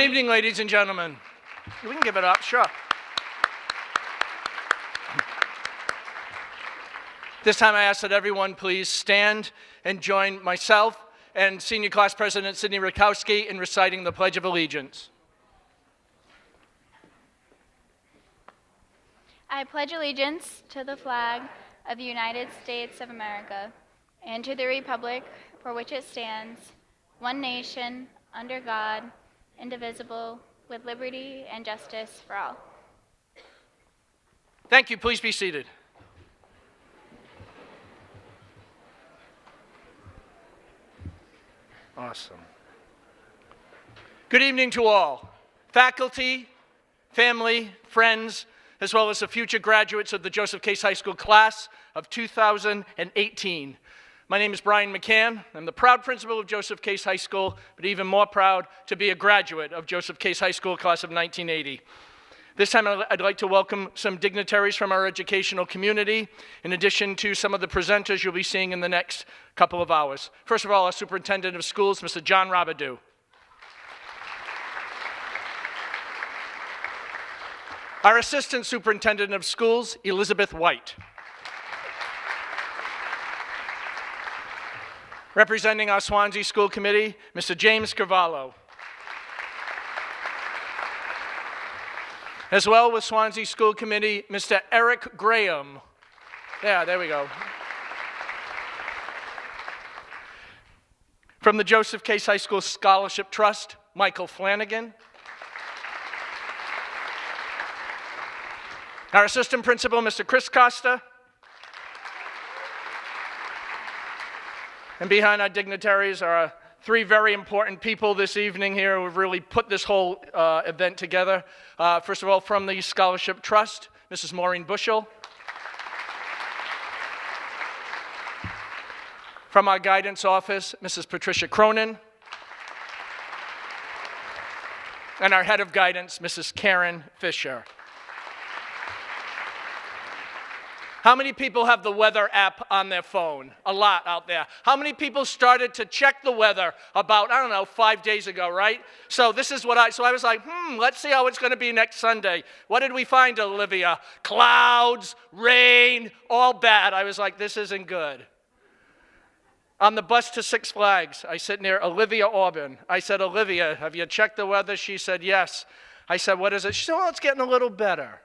evening, ladies and gentlemen. We can give it up, sure. This time I ask that everyone please stand and join myself and Senior Class President Sidney Rakowski in reciting the Pledge of Allegiance. I pledge allegiance to the flag of the United States of America and to the republic for which it stands, one nation, under God, indivisible, with liberty and justice for all. Thank you. Please be seated. Awesome. Good evening to all, faculty, family, friends, as well as the future graduates of the Joseph Case High School class of 2018. My name is Brian McCann. I'm the proud principal of Joseph Case High School, but even more proud to be a graduate of Joseph Case High School class of 1980. This time I'd like to welcome some dignitaries from our educational community, in addition to some of the presenters you'll be seeing in the next couple of hours. First of all, our Superintendent of Schools, Mr. John Robidoux. Our Assistant Superintendent of Schools, Elizabeth White. Representing our Swansea School Committee, Mr. James Carvalho. As well with Swansea School Committee, Mr. Eric Graham. Yeah, there we go. From the Joseph Case High School Scholarship Trust, Michael Flanagan. Our Assistant Principal, Mr. Chris Costa. And behind our dignitaries are three very important people this evening here who have really put this whole event together. First of all, from the Scholarship Trust, Mrs. Maureen Bushell. From our Guidance Office, Mrs. Patricia Cronin. And our Head of Guidance, Mrs. Karen Fisher. How many people have the weather app on their phone? A lot out there. How many people started to check the weather about, 5 days ago, right? So this is what I was like, let's see how it's going to be next Sunday. What did we find, Olivia? Clouds, rain, all bad. I was like, this isn't good. On the bus to Six Flags, I sit near Olivia Orban. I said, Olivia, have you checked the weather? She said, yes. I said, what is it? She said, well, it's getting a little better.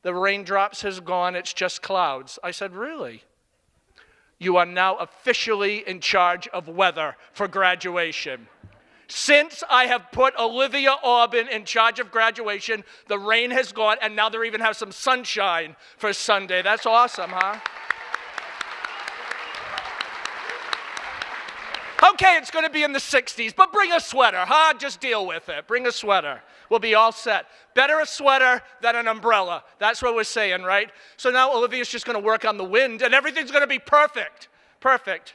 The raindrops has gone, it's just clouds. I said, really? You are now officially in charge of weather for graduation. Since I have put Olivia Orban in charge of graduation, the rain has gone, and now they even have some sunshine for Sunday. That's awesome, huh? Okay, it's going to be in the 60s, but bring a sweater, huh? Just deal with it. Bring a sweater. We'll be all set. Better a sweater than an umbrella. That's what we're saying, right? So now Olivia's just going to work on the wind, and everything's going to be perfect. Perfect.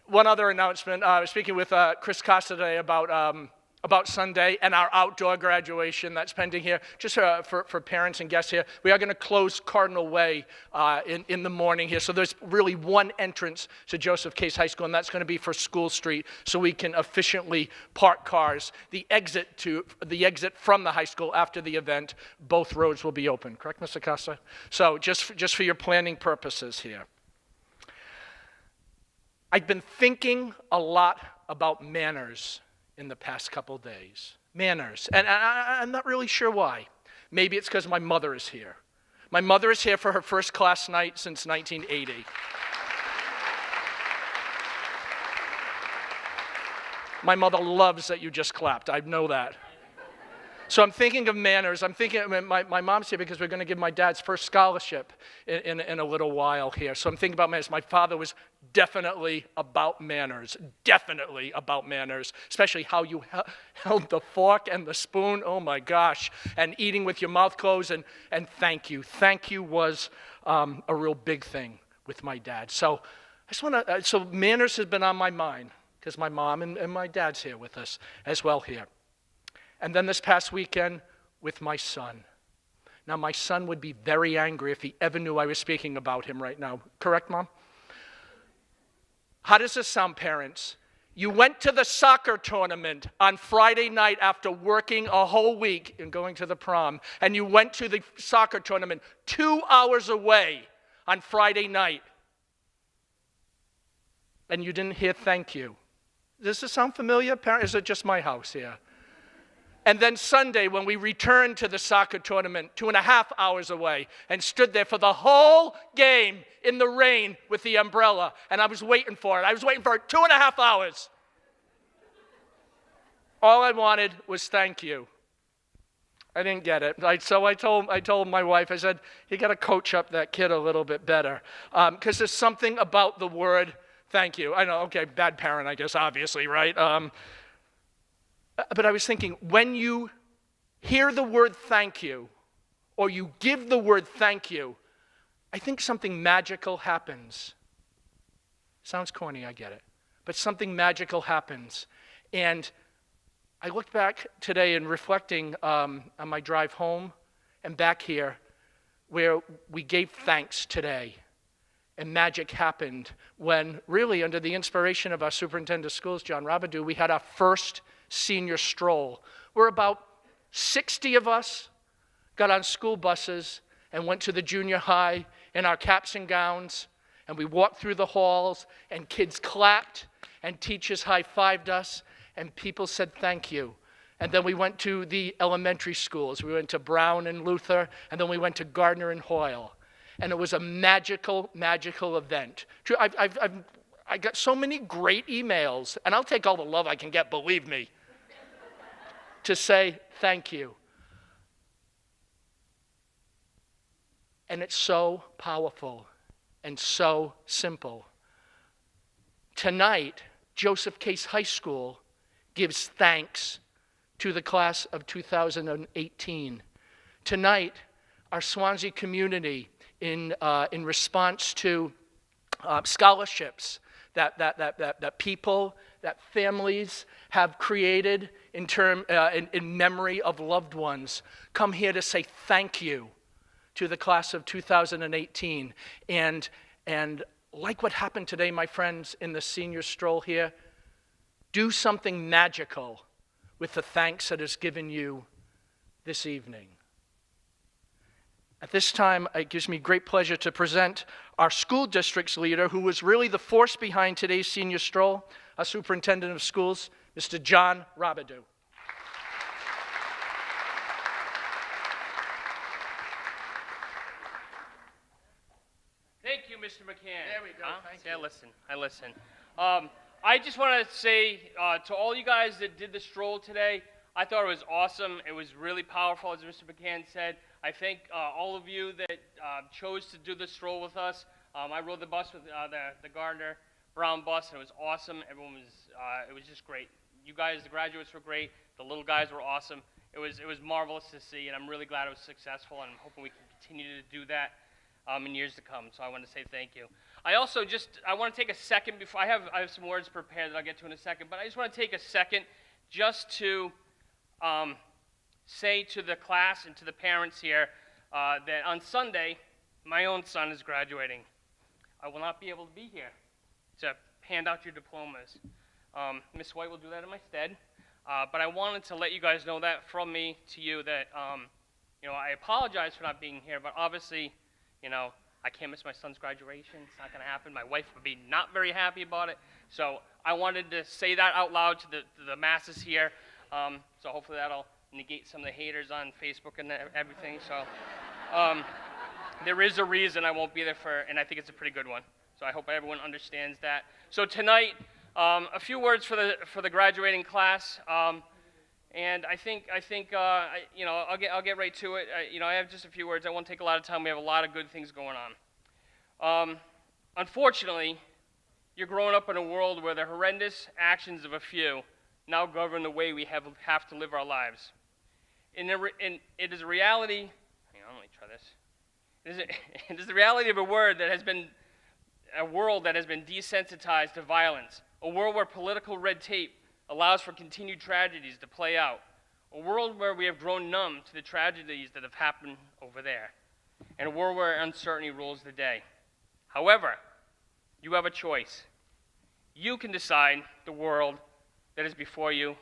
One other announcement. I was speaking with Chris Costa today about Sunday and our outdoor graduation that's pending here. Just for parents and guests here, we are going to close Cardinal Way in the morning here. So there's really one entrance to Joseph Case High School, and that's going to be for School Street, so we can efficiently park cars. The exit from the high school after the event, both roads will be open. Correct, Mr. Costa? So just for your planning purposes here. I've been thinking a lot about manners in the past couple days. Manners. And I'm not really sure why. Maybe it's because my mother is here. My mother is here for her first class night since 1980. My mother loves that you just clapped. I know that. So I'm thinking of manners. I'm thinking, my mom's here because we're going to give my dad's first scholarship in a little while here. So I'm thinking about manners. My father was definitely about manners, especially how you held the fork and the spoon. Oh my gosh. And eating with your mouth closed, and thank you. Thank you was a real big thing with my dad. So so manners has been on my mind because my mom and my dad's here with us as well here. And then this past weekend with my son. Now, my son would be very angry if he ever knew I was speaking about him right now. Correct, Mom? How does this sound, parents? You went to the soccer tournament on Friday night after working a whole week and going to the prom, and you went to the soccer tournament 2 hours away on Friday night, and you didn't hear thank you. Does this sound familiar? Is it just my house here? And then Sunday, when we returned to the soccer tournament 2.5 hours away and stood there for the whole game in the rain with the umbrella, and I was waiting for it. I was waiting for it 2.5 hours. All I wanted was thank you. I didn't get it. So I told my wife, I said, you got to coach up that kid a little bit better. Because there's something about the word thank you. I know, okay, bad parent, I guess, obviously, right? But I was thinking, when you hear the word thank you, or you give the word thank you, I think something magical happens. Sounds corny, I get it. But something magical happens. And I looked back today and reflecting on my drive home and back here, where we gave thanks today. And magic happened when, really, under the inspiration of our superintendent of schools, John Rabidou, we had our first senior stroll. We're about 60 of us got on school buses and went to the junior high in our caps and gowns, and we walked through the halls, and kids clapped, and teachers high-fived us, and people said thank you. And then we went to the elementary schools. We went to Brown and Luther, and then we went to Gardner and Hoyle. And it was a magical, magical event. I got so many great emails, and I'll take all the love I can get, believe me, to say thank you. And it's so powerful and so simple. Tonight, Joseph Case High School gives thanks to the class of 2018. Tonight, our Swansea community, in response to scholarships that people, that families have created in memory of loved ones, come here to say thank you to the class of 2018. And like what happened today, my friends, in the senior stroll here, do something magical with the thanks that is given you this evening. At this time, it gives me great pleasure to present our school district's leader, who was really the force behind today's senior stroll, our superintendent of schools, Mr. John Rabidou. Thank you, Mr. McCann. There we go. Thank you. I listen. I just want to say to all you guys that did the stroll today, I thought it was awesome. It was really powerful, as Mr. McCann said. I thank all of you that chose to do the stroll with us. I rode the bus with the Gardner Brown bus, and it was awesome. Everyone was, it was just great. You guys, the graduates, were great. The little guys were awesome. It was marvelous to see, and I'm really glad it was successful, and I'm hoping we can continue to do that in years to come. So I want to say thank you. I also I want to take a second before, I have some words prepared that I'll get to in a second, but I just want to take a second just to say to the class and to the parents here that on Sunday, my own son is graduating. I will not be able to be here to hand out your diplomas. Miss White will do that in my stead. But I wanted to let you guys know that from me to you that, I apologize for not being here, but obviously, I can't miss my son's graduation. It's not going to happen. My wife would be not very happy about it. So I wanted to say that out loud to the masses here. So hopefully that'll negate some of the haters on Facebook and everything. So there is a reason I won't be there and I think it's a pretty good one. So I hope everyone understands that. So tonight, a few words for the graduating class. And I think I'll get right to it. I have just a few words. I won't take a lot of time. We have a lot of good things going on. Unfortunately, you're growing up in a world where the horrendous actions of a few now govern the way we have to live our lives. And it is a reality. Hang on, let me try this. It is the reality of a world that has been desensitized to violence. A world where political red tape allows for continued tragedies to play out. A world where we have grown numb to the tragedies that have happened over there. And a world where uncertainty rules the day. However, you have a choice. You can decide the world that is before you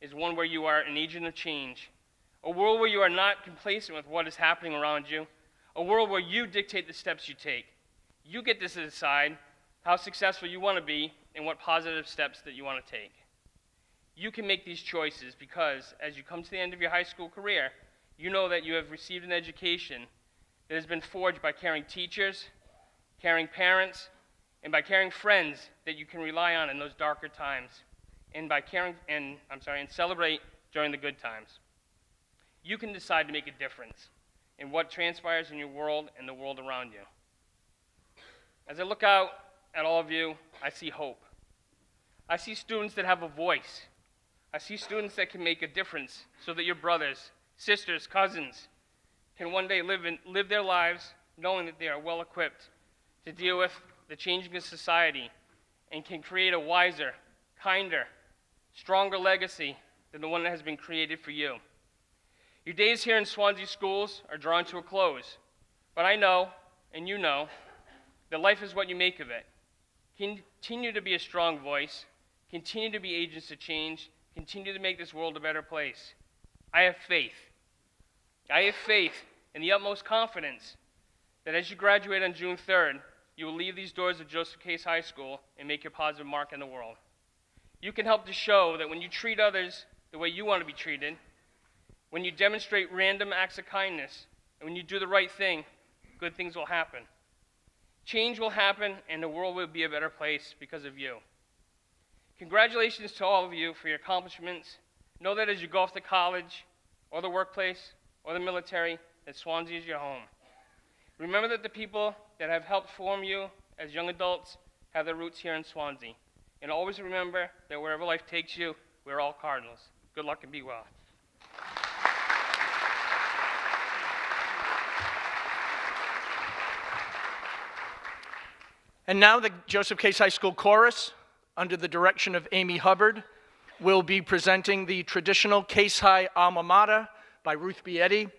is one where you are an agent of change, a world where you are not complacent with what is happening around you, a world where you dictate the steps you take. You get to decide how successful you want to be and what positive steps that you want to take. You can make these choices because as you come to the end of your high school career, you know that you have received an education that has been forged by caring teachers, caring parents, and by caring friends that you can rely on in those darker times, and by and celebrate during the good times. You can decide to make a difference in what transpires in your world and the world around you. As I look out at all of you, I see hope. I see students that have a voice. I see students that can make a difference so that your brothers, sisters, cousins can one day live their lives knowing that they are well equipped to deal with the changing of society and can create a wiser, kinder, stronger legacy than the one that has been created for you. Your days here in Swansea schools are drawing to a close, but I know, and you know, that life is what you make of it. Continue to be a strong voice, continue to be agents of change, continue to make this world a better place. I have faith. I have faith and the utmost confidence that as you graduate on June 3rd, you will leave these doors of Joseph Case High School and make your positive mark in the world. You can help to show that when you treat others the way you want to be treated, when you demonstrate random acts of kindness, and when you do the right thing, good things will happen. Change will happen, and the world will be a better place because of you. Congratulations to all of you for your accomplishments. Know that as you go off to college, or the workplace, or the military, that Swansea is your home. Remember that the people that have helped form you as young adults have their roots here in Swansea. And always remember that wherever life takes you, we're all Cardinals. Good luck and be well. And now the Joseph Case High School Chorus, under the direction of Amy Hubbard, will be presenting the traditional Case High Alma Mater by Ruth Bietti,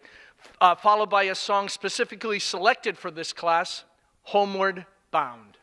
followed by a song specifically selected for this class, Homeward Bound.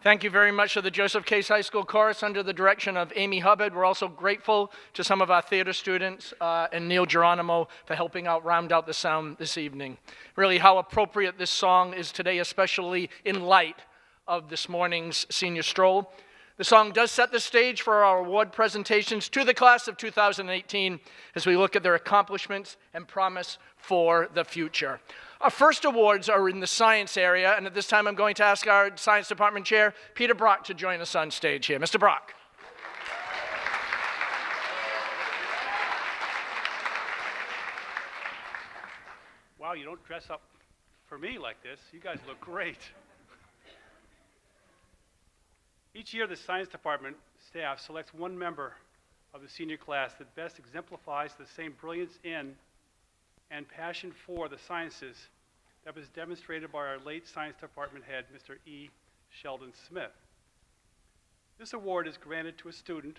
Thank you very much to the Joseph Case High School Chorus under the direction of Amy Hubbard. We're also grateful to some of our theater students and Neil Geronimo for helping out round out the sound this evening. Really how appropriate this song is today, especially in light of this morning's senior stroll. The song does set the stage for our award presentations to the class of 2018 as we look at their accomplishments and promise for the future. Our first awards are in the science area, and at this time I'm going to ask our science department chair, Peter Brock, to join us on stage here. Mr. Brock. Wow, you don't dress up for me like this. You guys look great. Each year, the science department staff selects one member of the senior class that best exemplifies the same brilliance in and passion for the sciences that was demonstrated by our late science department head, Mr. E. Sheldon Smith. This award is granted to a student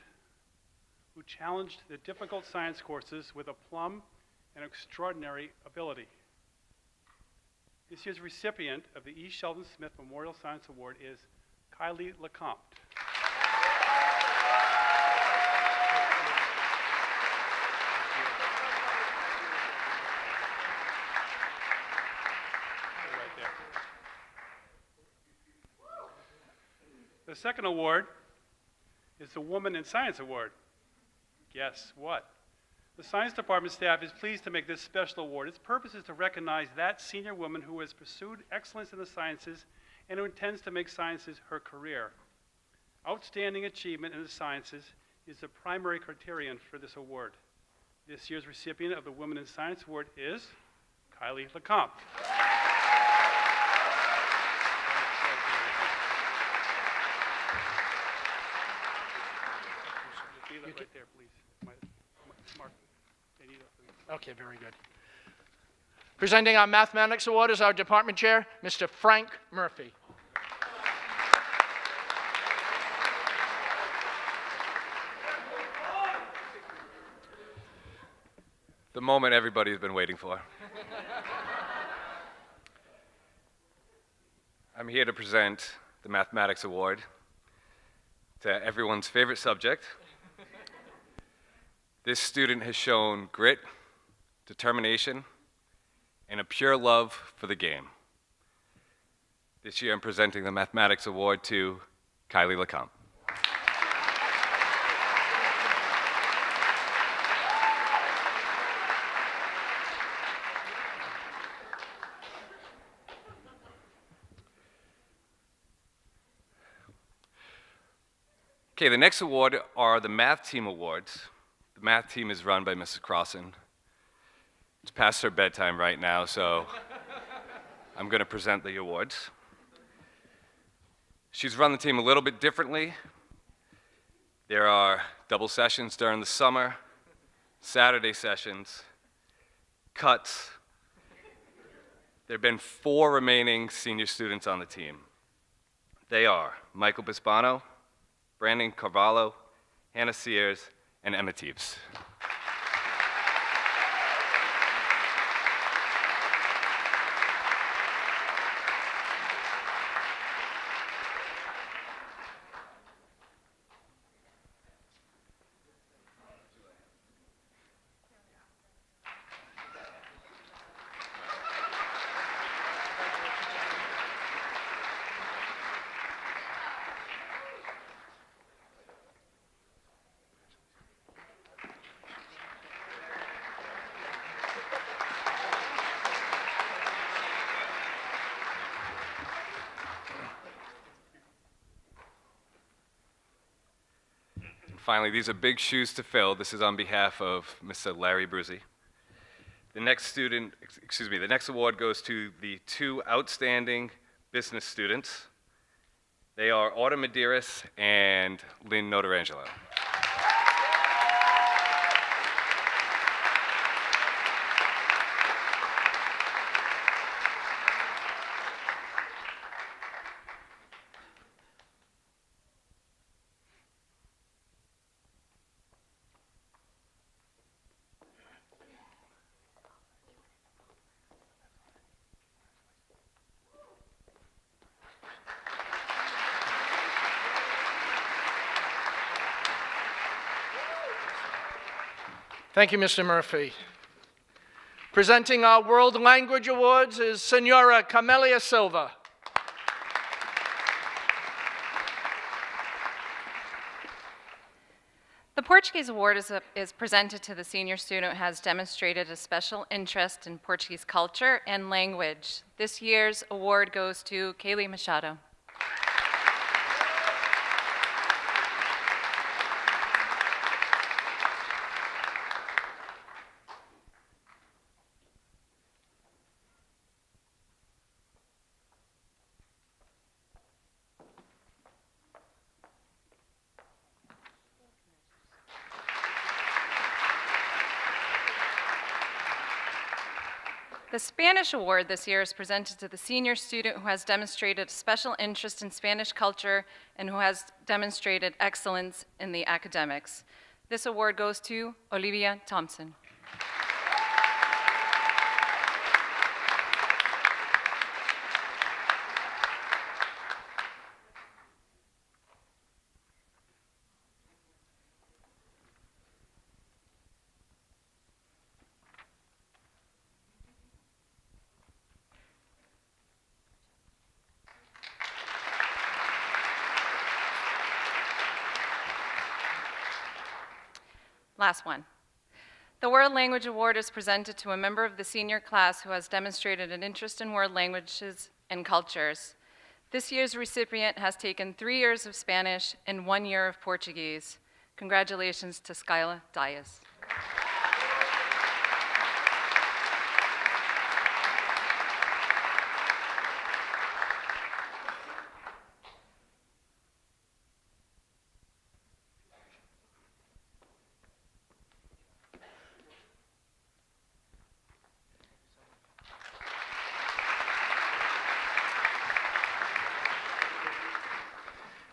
who challenged the difficult science courses with aplomb and extraordinary ability. This year's recipient of the E. Sheldon Smith Memorial Science Award is Kylie LeCompte. Right there. The second award is the Woman in Science Award. Guess what? The science department staff is pleased to make this special award. Its purpose is to recognize that senior woman who has pursued excellence in the sciences and who intends to make sciences her career. Outstanding achievement in the sciences is the primary criterion for this award. This year's recipient of the Women in Science Award is Kylie LeCompte. Right there, please. Mark. Okay, very good. Presenting our Mathematics Award is our department chair, Mr. Frank Murphy. The moment everybody's been waiting for. I'm here to present the Mathematics Award to everyone's favorite subject. This student has shown grit, determination, and a pure love for the game. This year I'm presenting the Mathematics Award to Kylie LeCompte. Okay, the next award are the Math Team Awards. The Math Team is run by Mrs. Crossan. It's past her bedtime right now, so I'm going to present the awards. She's run the team a little bit differently. There are double sessions during the summer, Saturday sessions, cuts. There have been 4 remaining senior students on the team. They are Michael Bispano, Brandon Carvalho, Hannah Sears, and Emma Teeves. Finally, these are big shoes to fill. This is on behalf of Mr. Larry Bruzzi. The next award goes to the 2 outstanding business students. They are Autumn Medeiros and Lynn Notarangelo. Thank you, Mr. Murphy. Presenting our World Language Awards is Senora Camelia Silva. The Portuguese Award is presented to the senior student who has demonstrated a special interest in Portuguese culture and language. This year's award goes to Kaylee Machado. The Spanish Award this year is presented to the senior student who has demonstrated a special interest in Spanish culture and who has demonstrated excellence in the academics. This award goes to Olivia Thompson. Last one. The World Language Award is presented to a member of the senior class who has demonstrated an interest in world languages and cultures. This year's recipient has taken 3 years of Spanish and 1 year of Portuguese. Congratulations to Skyla Dias.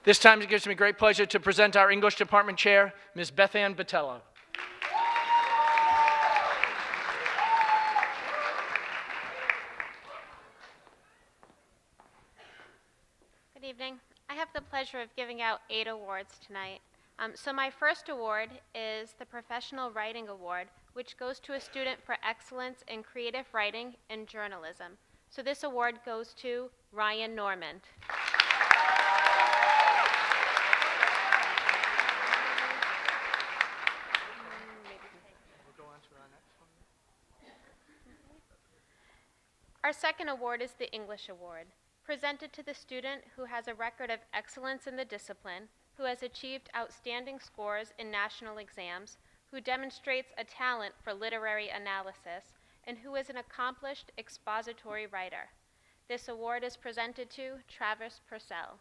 This time it gives me great pleasure to present our English Department Chair, Ms. Beth Ann Botello. Good evening. I have the pleasure of giving out 8 awards tonight. So my first award is the Professional Writing Award, which goes to a student for excellence in creative writing and journalism. So this award goes to Ryan Normand. Our second award is the English Award, presented to the student who has a record of excellence in the discipline, who has achieved outstanding scores in national exams, who demonstrates a talent for literary analysis, and who is an accomplished expository writer. This award is presented to Travis Purcell.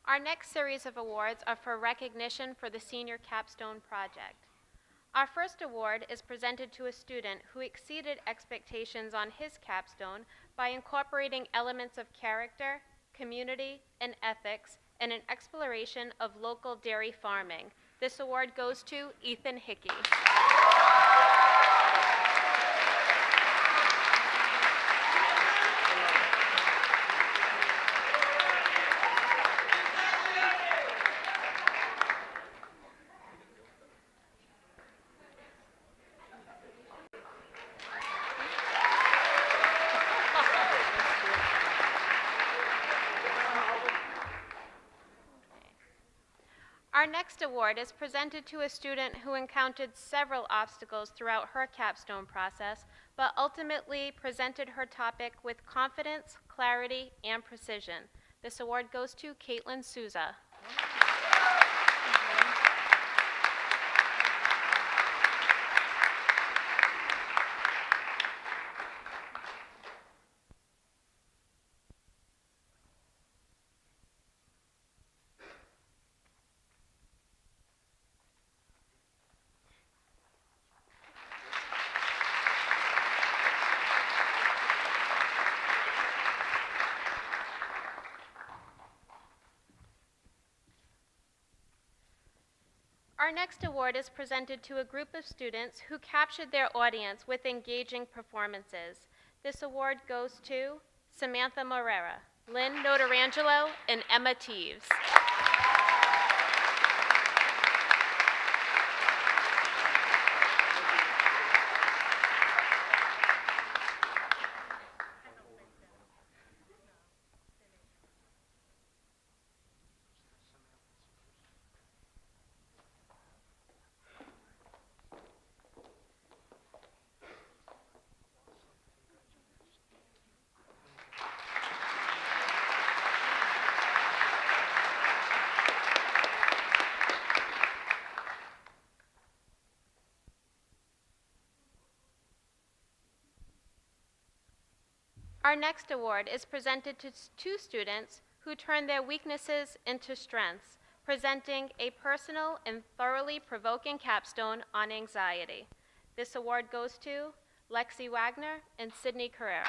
Our next series of awards are for recognition for the Senior Capstone Project. Our first award is presented to a student who exceeded expectations on his capstone by incorporating elements of character, community, and ethics in an exploration of local dairy farming. This award goes to Ethan Hickey. Our next award is presented to a student who encountered several obstacles throughout her capstone process, but ultimately presented her topic with confidence, clarity, and precision. This award goes to Caitlin Souza. Our next award is presented to a group of students who captured their audience with engaging performances. This award goes to Samantha Morera, Lynn Notarangelo, and Emma Teves. Our next award is presented to two students who turned their weaknesses into strengths, presenting a personal and thoroughly provoking capstone on anxiety. This award goes to Lexi Wagner and Sydney Carrera.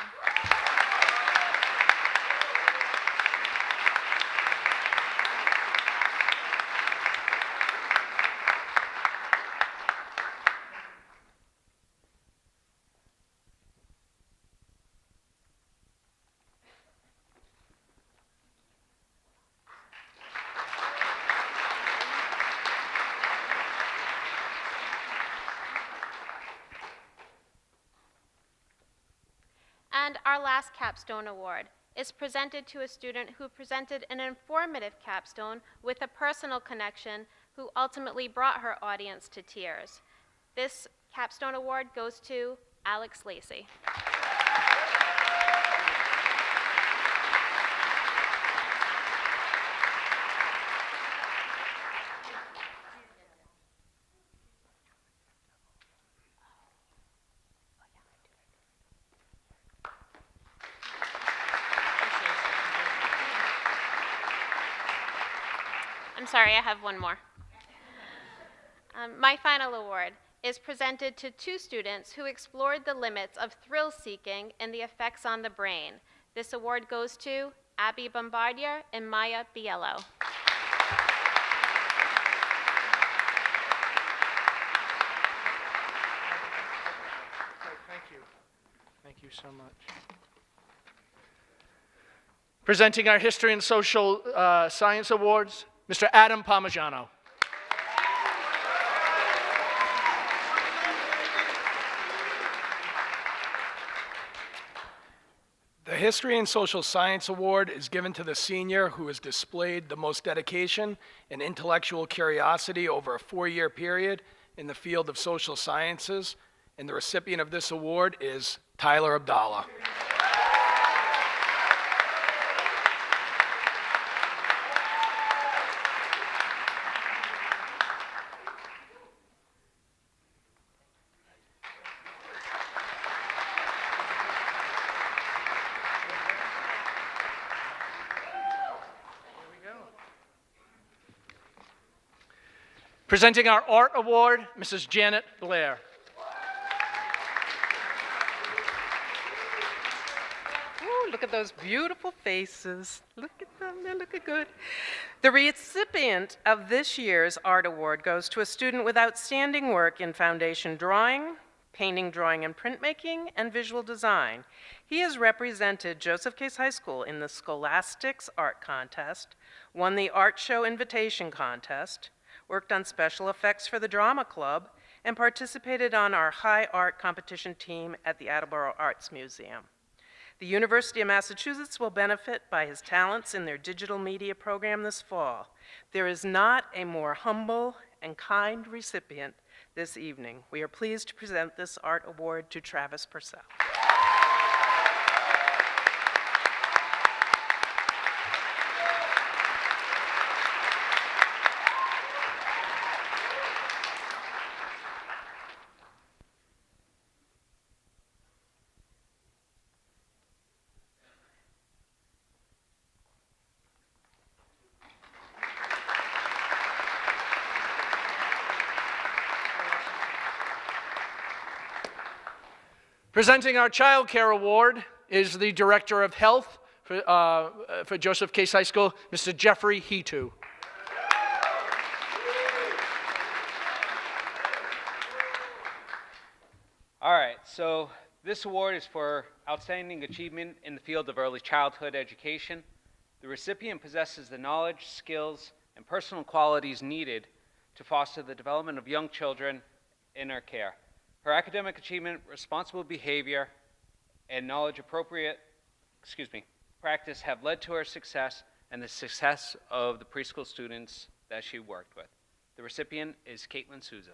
And our last capstone award is presented to a student who presented an informative capstone with a personal connection who ultimately brought her audience to tears. This capstone award goes to Alex Lacey. I'm sorry, I have one more. My final award is presented to two students who explored the limits of thrill-seeking and the effects on the brain. This award goes to Abby Bombardier and Maya Biello. Thank you. Thank you so much. Presenting our History and Social Science Awards, Mr. Adam Parmigiano. The History and Social Science Award is given to the senior who has displayed the most dedication and intellectual curiosity over a 4-year period in the field of social sciences, and the recipient of this award is Tyler Abdallah. Presenting our Art Award, Mrs. Janet Blair. Ooh, look at those beautiful faces. Look at them, they're looking good. The recipient of this year's Art Award goes to a student with outstanding work in foundation drawing, painting, drawing, and printmaking, and visual design. He has represented Joseph Case High School in the Scholastics Art Contest, won the Art Show Invitation Contest, worked on special effects for the Drama Club, and participated on our High Art competition team at the Attleboro Arts Museum. The University of Massachusetts will benefit by his talents in their digital media program this fall. There is not a more humble and kind recipient this evening. We are pleased to present this Art Award to Travis Purcell. Presenting our Child Care Award is the Director of Health for Joseph Case High School, Mr. Jeffrey Hetu. All right, so this award is for outstanding achievement in the field of early childhood education. The recipient possesses the knowledge, skills, and personal qualities needed to foster the development of young children in our care. Her academic achievement, responsible behavior, and practice have led to her success and the success of the preschool students that she worked with. The recipient is Caitlin Souza.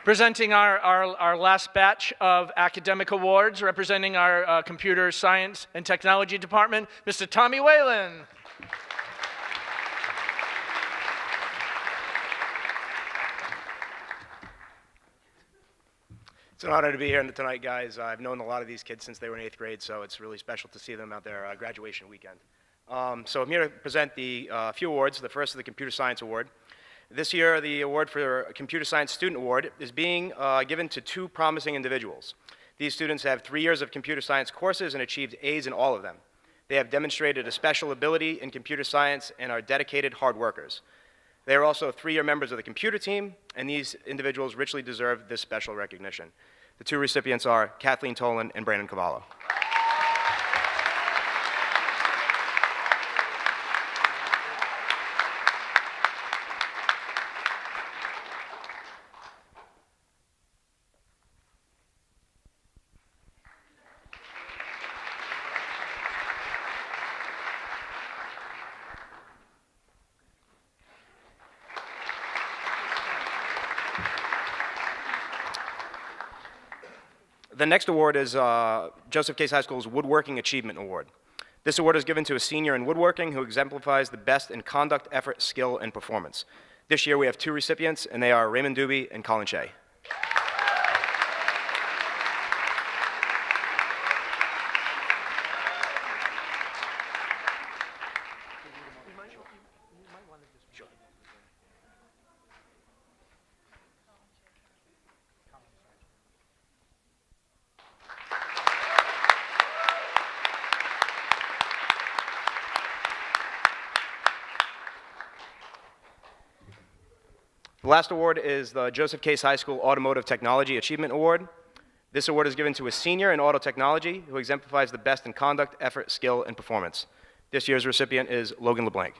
Presenting our last batch of academic awards, representing our Computer Science and Technology Department, Mr. Tommy Whalen. It's an honor to be here tonight, guys. I've known a lot of these kids since they were in 8th grade, so it's really special to see them at their graduation weekend. So I'm here to present the few awards. The first is the Computer Science Award. This year, the award for Computer Science Student Award is being given to 2 promising individuals. These students have 3 years of computer science courses and achieved A's in all of them. They have demonstrated a special ability in computer science and are dedicated hard workers. They are also 3-year members of the computer team, and these individuals richly deserve this special recognition. The 2 recipients are Kathleen Tolan and Brandon Cavallo. The next award is Joseph Case High School's Woodworking Achievement Award. This award is given to a senior in woodworking who exemplifies the best in conduct, effort, skill, and performance. This year we have 2 recipients, and they are Raymond Doobie and Colin Shea. The last award is the Joseph Case High School Automotive Technology Achievement Award. This award is given to a senior in auto technology who exemplifies the best in conduct, effort, skill, and performance. This year's recipient is Logan LeBlanc.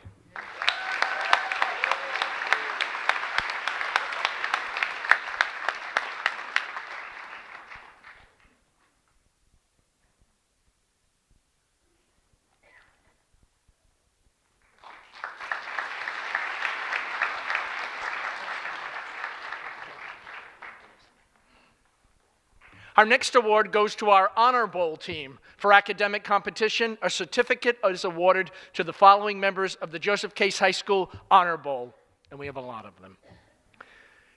Our next award goes to our Honor Bowl team. For academic competition, a certificate is awarded to the following members of the Joseph Case High School Honor Bowl, and we have a lot of them.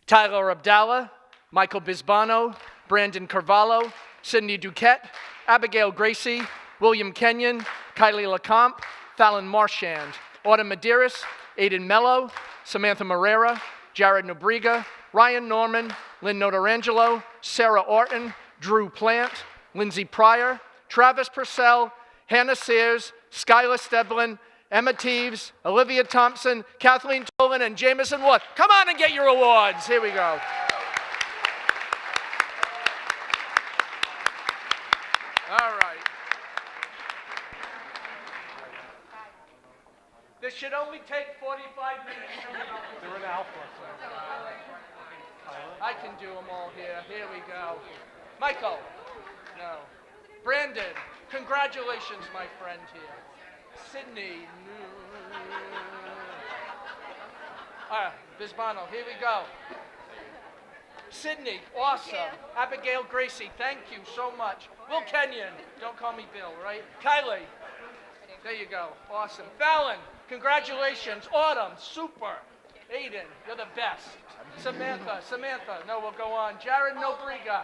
Tyler Abdallah, Michael Bisbano, Brandon Carvalho, Sydney Duquette, Abigail Gracie, William Kenyon, Kylie Lecomte, Fallon Marchand, Autumn Medeiros, Aiden Mello, Samantha Morera, Jared Nobriga, Ryan Norman, Lynn Notarangelo, Sarah Orton, Drew Plant, Lindsay Pryor, Travis Purcell, Hannah Sears, Skylar Steblin, Emma Teves, Olivia Thompson, Kathleen Tolan, and Jamison Wood. Come on and get your awards. Here we go. All right. This should only take 45 minutes. They're in alpha. I can do them all here. Here we go. Michael. No. Brandon. Congratulations, my friend here. Sydney. Bisbano. Here we go. Sydney. Awesome. Abigail Gracie. Thank you so much. Will Kenyon. Don't call me Bill, right? Kylie. There you go. Awesome. Fallon. Congratulations. Autumn. Super. Aiden. You're the best. Samantha. No, we'll go on. Jared Nobriga.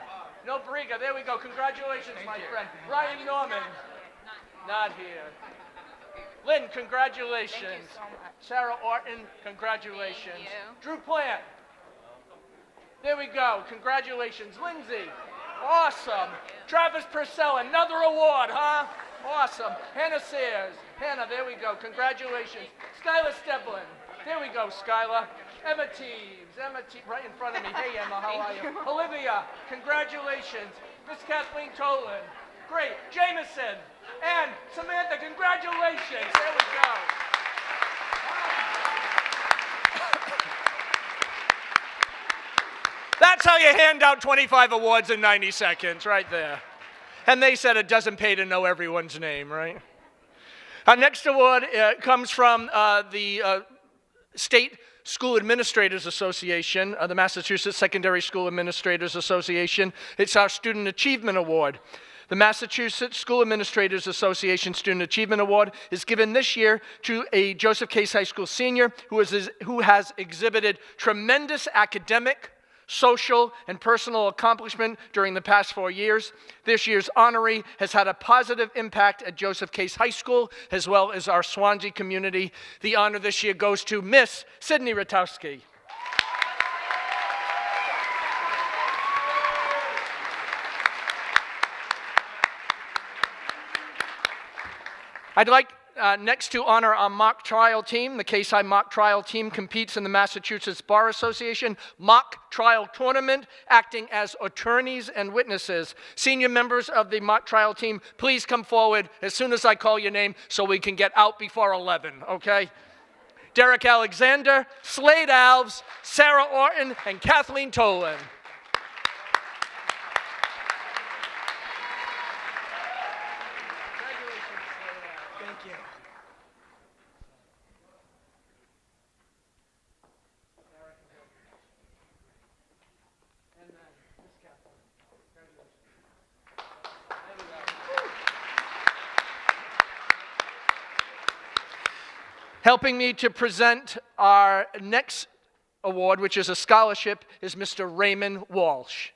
There we go. Congratulations, my friend. Ryan Norman. No, God here. Lynn, congratulations. Thank you so much. Sarah Orton, congratulations. Thank you. Drew Plant. There we go. Congratulations. Lindsay. Awesome. Travis Purcell, another award, huh? Awesome. Hannah Sayers. Hannah, there we go. Congratulations. Skylar Steblin. There we go, Skylar. Emma Teves. Emma Teves, right in front of me. Hey, Emma, how are you? Olivia, congratulations. Miss Kathleen Tolan. Great. Jameson. And Samantha, congratulations. There we go. That's how you hand out 25 awards in 90 seconds, right there. And they said it doesn't pay to know everyone's name, right? Our next award comes from the State School Administrators Association, the Massachusetts Secondary School Administrators Association. It's our Student Achievement Award. The Massachusetts School Administrators Association Student Achievement Award is given this year to a Joseph Case High School senior who has exhibited tremendous academic, social, and personal accomplishment during the past 4 years. This year's honoree has had a positive impact at Joseph Case High School, as well as our Swansea community. The honor this year goes to Miss Sydney Ratowski. I'd like next to honor our mock trial team. The Case High mock trial team competes in the Massachusetts Bar Association mock trial tournament, acting as attorneys and witnesses. Senior members of the mock trial team, please come forward as soon as I call your name so we can get out before 11, okay? Derek Alexander, Slade Alves, Sarah Orton, and Kathleen Tolan. Thank you. Helping me to present our next award, which is a scholarship, is Mr. Raymond Walsh.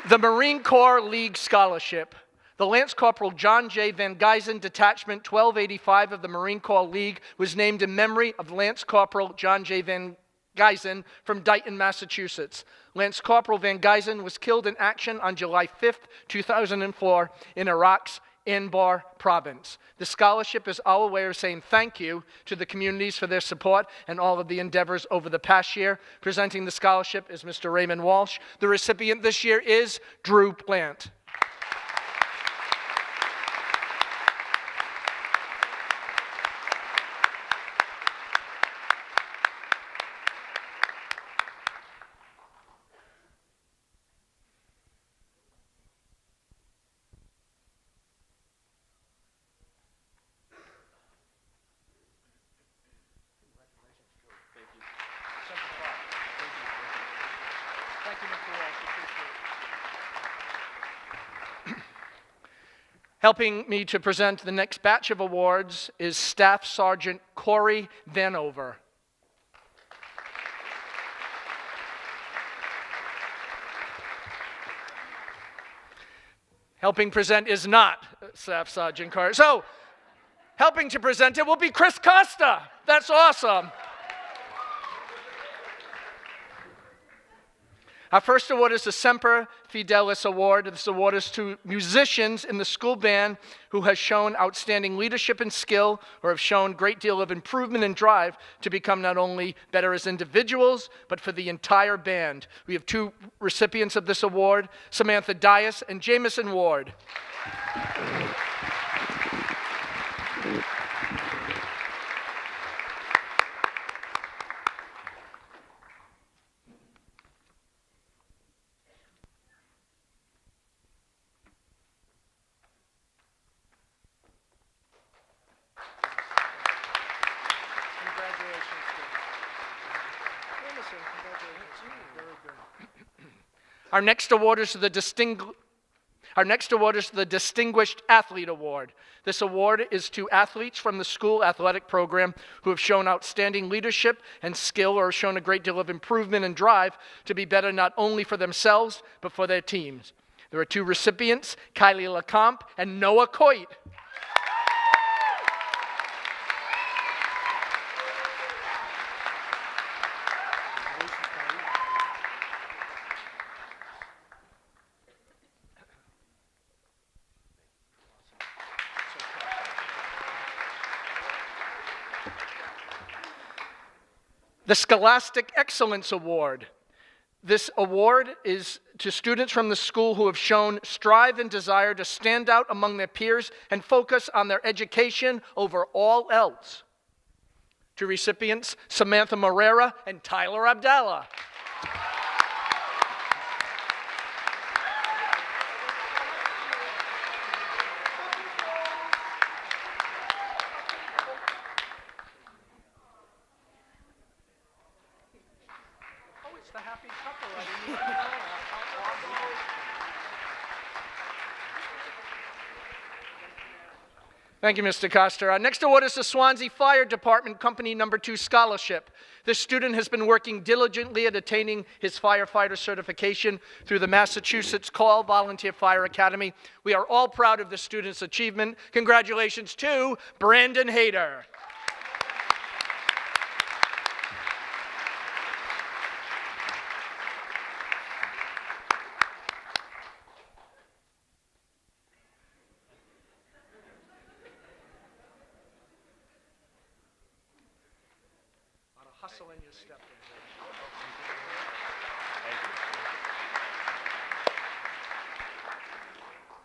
The Marine Corps League Scholarship. The Lance Corporal John J. Van Geysen Detachment 1285 of the Marine Corps League was named in memory of Lance Corporal John J. Van Geysen from Dayton, Massachusetts. Lance Corporal Van Geysen was killed in action on July 5th, 2004 in Iraq's Anbar province. The scholarship is our way of saying thank you to the communities for their support and all of the endeavors over the past year. Presenting the scholarship is Mr. Raymond Walsh. The recipient this year is Drew Plant. Thank you, Mr. Walsh. Appreciate it. Helping me to present the next batch of awards is Staff Sergeant Corey Vanover. Helping present is not Staff Sergeant Corey. So, helping to present it will be Chris Costa. That's awesome. Our first award is the Semper Fidelis Award. This award is to musicians in the school band who has shown outstanding leadership and skill or have shown a great deal of improvement and drive to become not only better as individuals, but for the entire band. We have two recipients of this award, Samantha Dias and Jameson Ward. Our next award is the Distinguished Athlete Award. This award is to athletes from the school athletic program who have shown outstanding leadership and skill or have shown a great deal of improvement and drive to be better not only for themselves, but for their teams. There are two recipients, Kylie Lecomte and Noah Coit. The Scholastic Excellence Award. This award is to students from the school who have shown strive and desire to stand out among their peers and focus on their education over all else. Two recipients, Samantha Morera and Tyler Abdallah. Thank you, Mr. Coster. Our next award is the Swansea Fire Department Company No. 2 Scholarship. This student has been working diligently at attaining his firefighter certification through the Massachusetts Call Volunteer Fire Academy. We are all proud of this student's achievement. Congratulations to Brandon Hayter. Hustle in your step.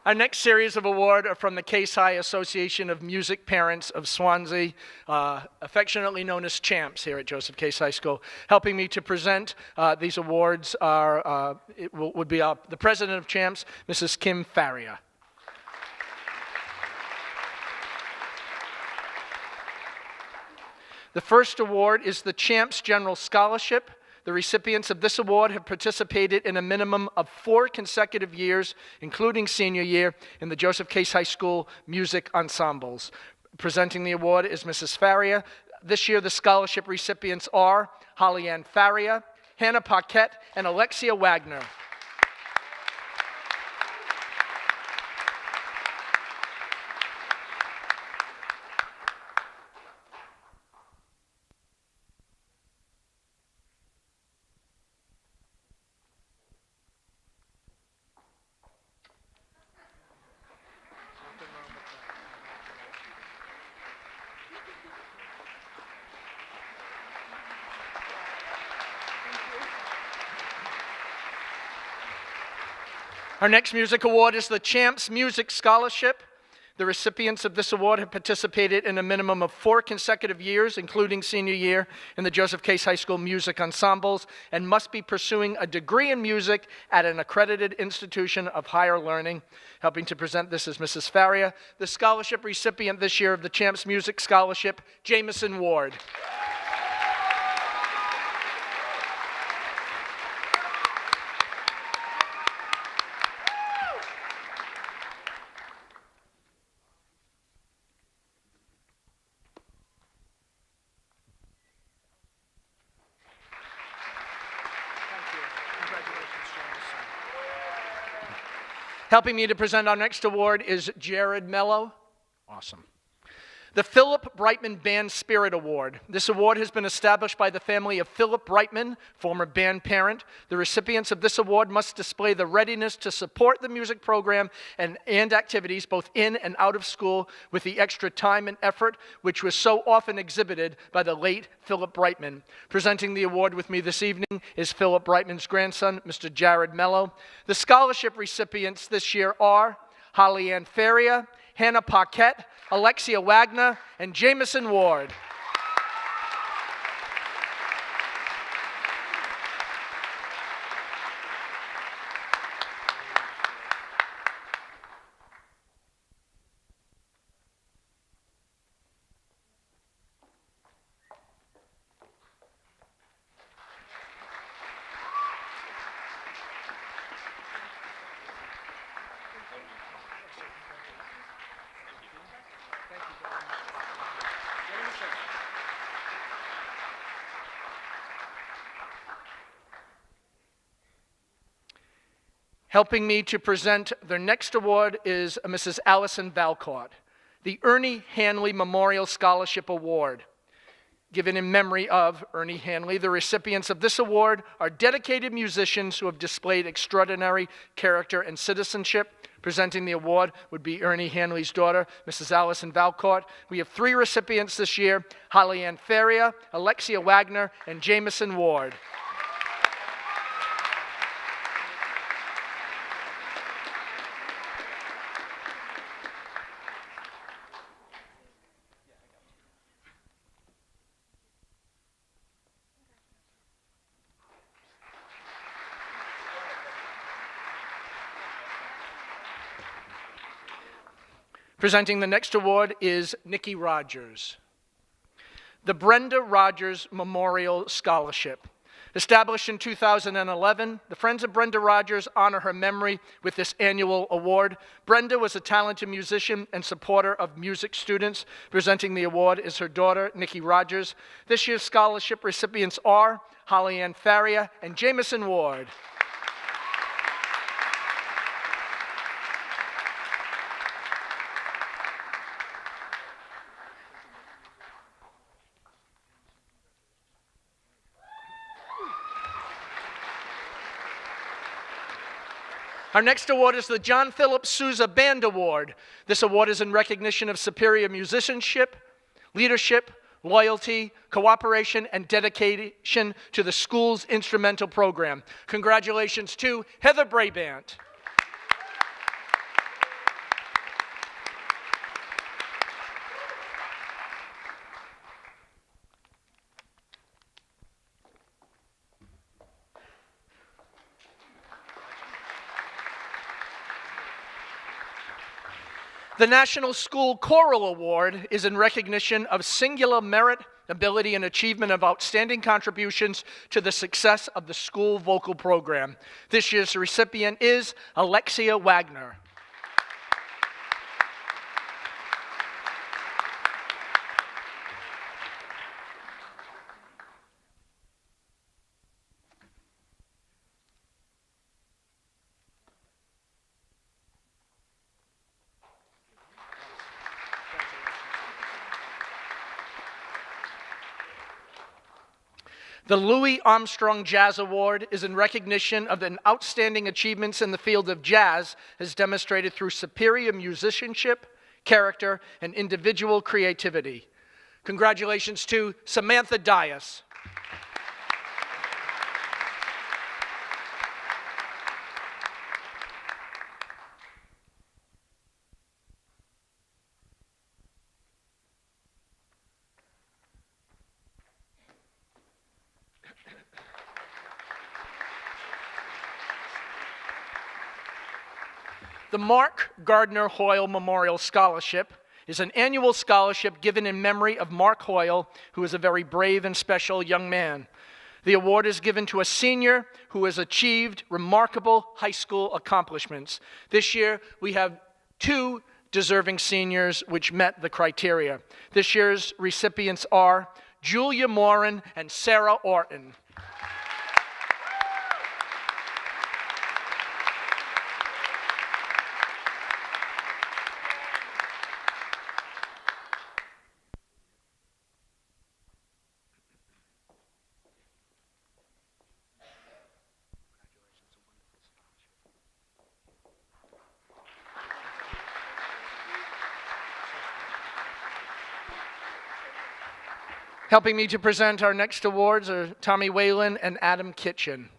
Our next series of awards are from the Case High Association of Music Parents of Swansea, affectionately known as CHAMPS here at Joseph Case High School. Helping me to present these awards would be the president of CHAMPS, Mrs. Kim Faria. The first award is the CHAMPS General Scholarship. The recipients of this award have participated in a minimum of 4 consecutive years, including senior year, in the Joseph Case High School music ensembles. Presenting the award is Mrs. Faria. This year, the scholarship recipients are Holly Ann Faria, Hannah Paquette, and Alexia Wagner. Our next music award is the CHAMPS Music Scholarship. The recipients of this award have participated in a minimum of 4 consecutive years, including senior year, in the Joseph Case High School music ensembles and must be pursuing a degree in music at an accredited institution of higher learning. Helping to present this is Mrs. Faria. The scholarship recipient this year of the CHAMPS Music Scholarship, Jamison Ward. Helping me to present our next award is Jared Mello. Awesome. The Philip Brightman Band Spirit Award. This award has been established by the family of Philip Brightman, former band parent. The recipients of this award must display the readiness to support the music program and activities both in and out of school with the extra time and effort which was so often exhibited by the late Philip Brightman. Presenting the award with me this evening is Philip Brightman's grandson, Mr. Jared Mello. The scholarship recipients this year are Holly Ann Faria, Hannah Paquette, Alexia Wagner, and Jamison Ward. Helping me to present their next award is Mrs. Allison Valcott, the Ernie Hanley Memorial Scholarship Award. Given in memory of Ernie Hanley, the recipients of this award are dedicated musicians who have displayed extraordinary character and citizenship. Presenting the award would be Ernie Hanley's daughter, Mrs. Allison Valcott. We have 3 recipients this year: Holly Ann Faria, Alexia Wagner, and Jameson Ward. Presenting the next award is Nikki Rogers. The Brenda Rogers Memorial Scholarship. Established in 2011, the Friends of Brenda Rogers honor her memory with this annual award. Brenda was a talented musician and supporter of music students. Presenting the award is her daughter, Nikki Rogers. This year's scholarship recipients are Holly Ann Faria and Jameson Ward. Our next award is the John Philip Sousa Band Award. This award is in recognition of superior musicianship, leadership, loyalty, cooperation, and dedication to the school's instrumental program. Congratulations to Heather Brabant. The National School Choral Award is in recognition of singular merit, ability, and achievement of outstanding contributions to the success of the school vocal program. This year's recipient is Alexia Wagner. The Louis Armstrong Jazz Award is in recognition of the outstanding achievements in the field of jazz as demonstrated through superior musicianship, character, and individual creativity. Congratulations to Samantha Dias. The Mark Gardner Hoyle Memorial Scholarship is an annual scholarship given in memory of Mark Hoyle, who is a very brave and special young man. The award is given to a senior who has achieved remarkable high school accomplishments. This year, we have 2 deserving seniors which met the criteria. This year's recipients are Julia Morin and Sarah Orton. Helping me to present our next awards are Tommy Whalen and Adam Kitchen.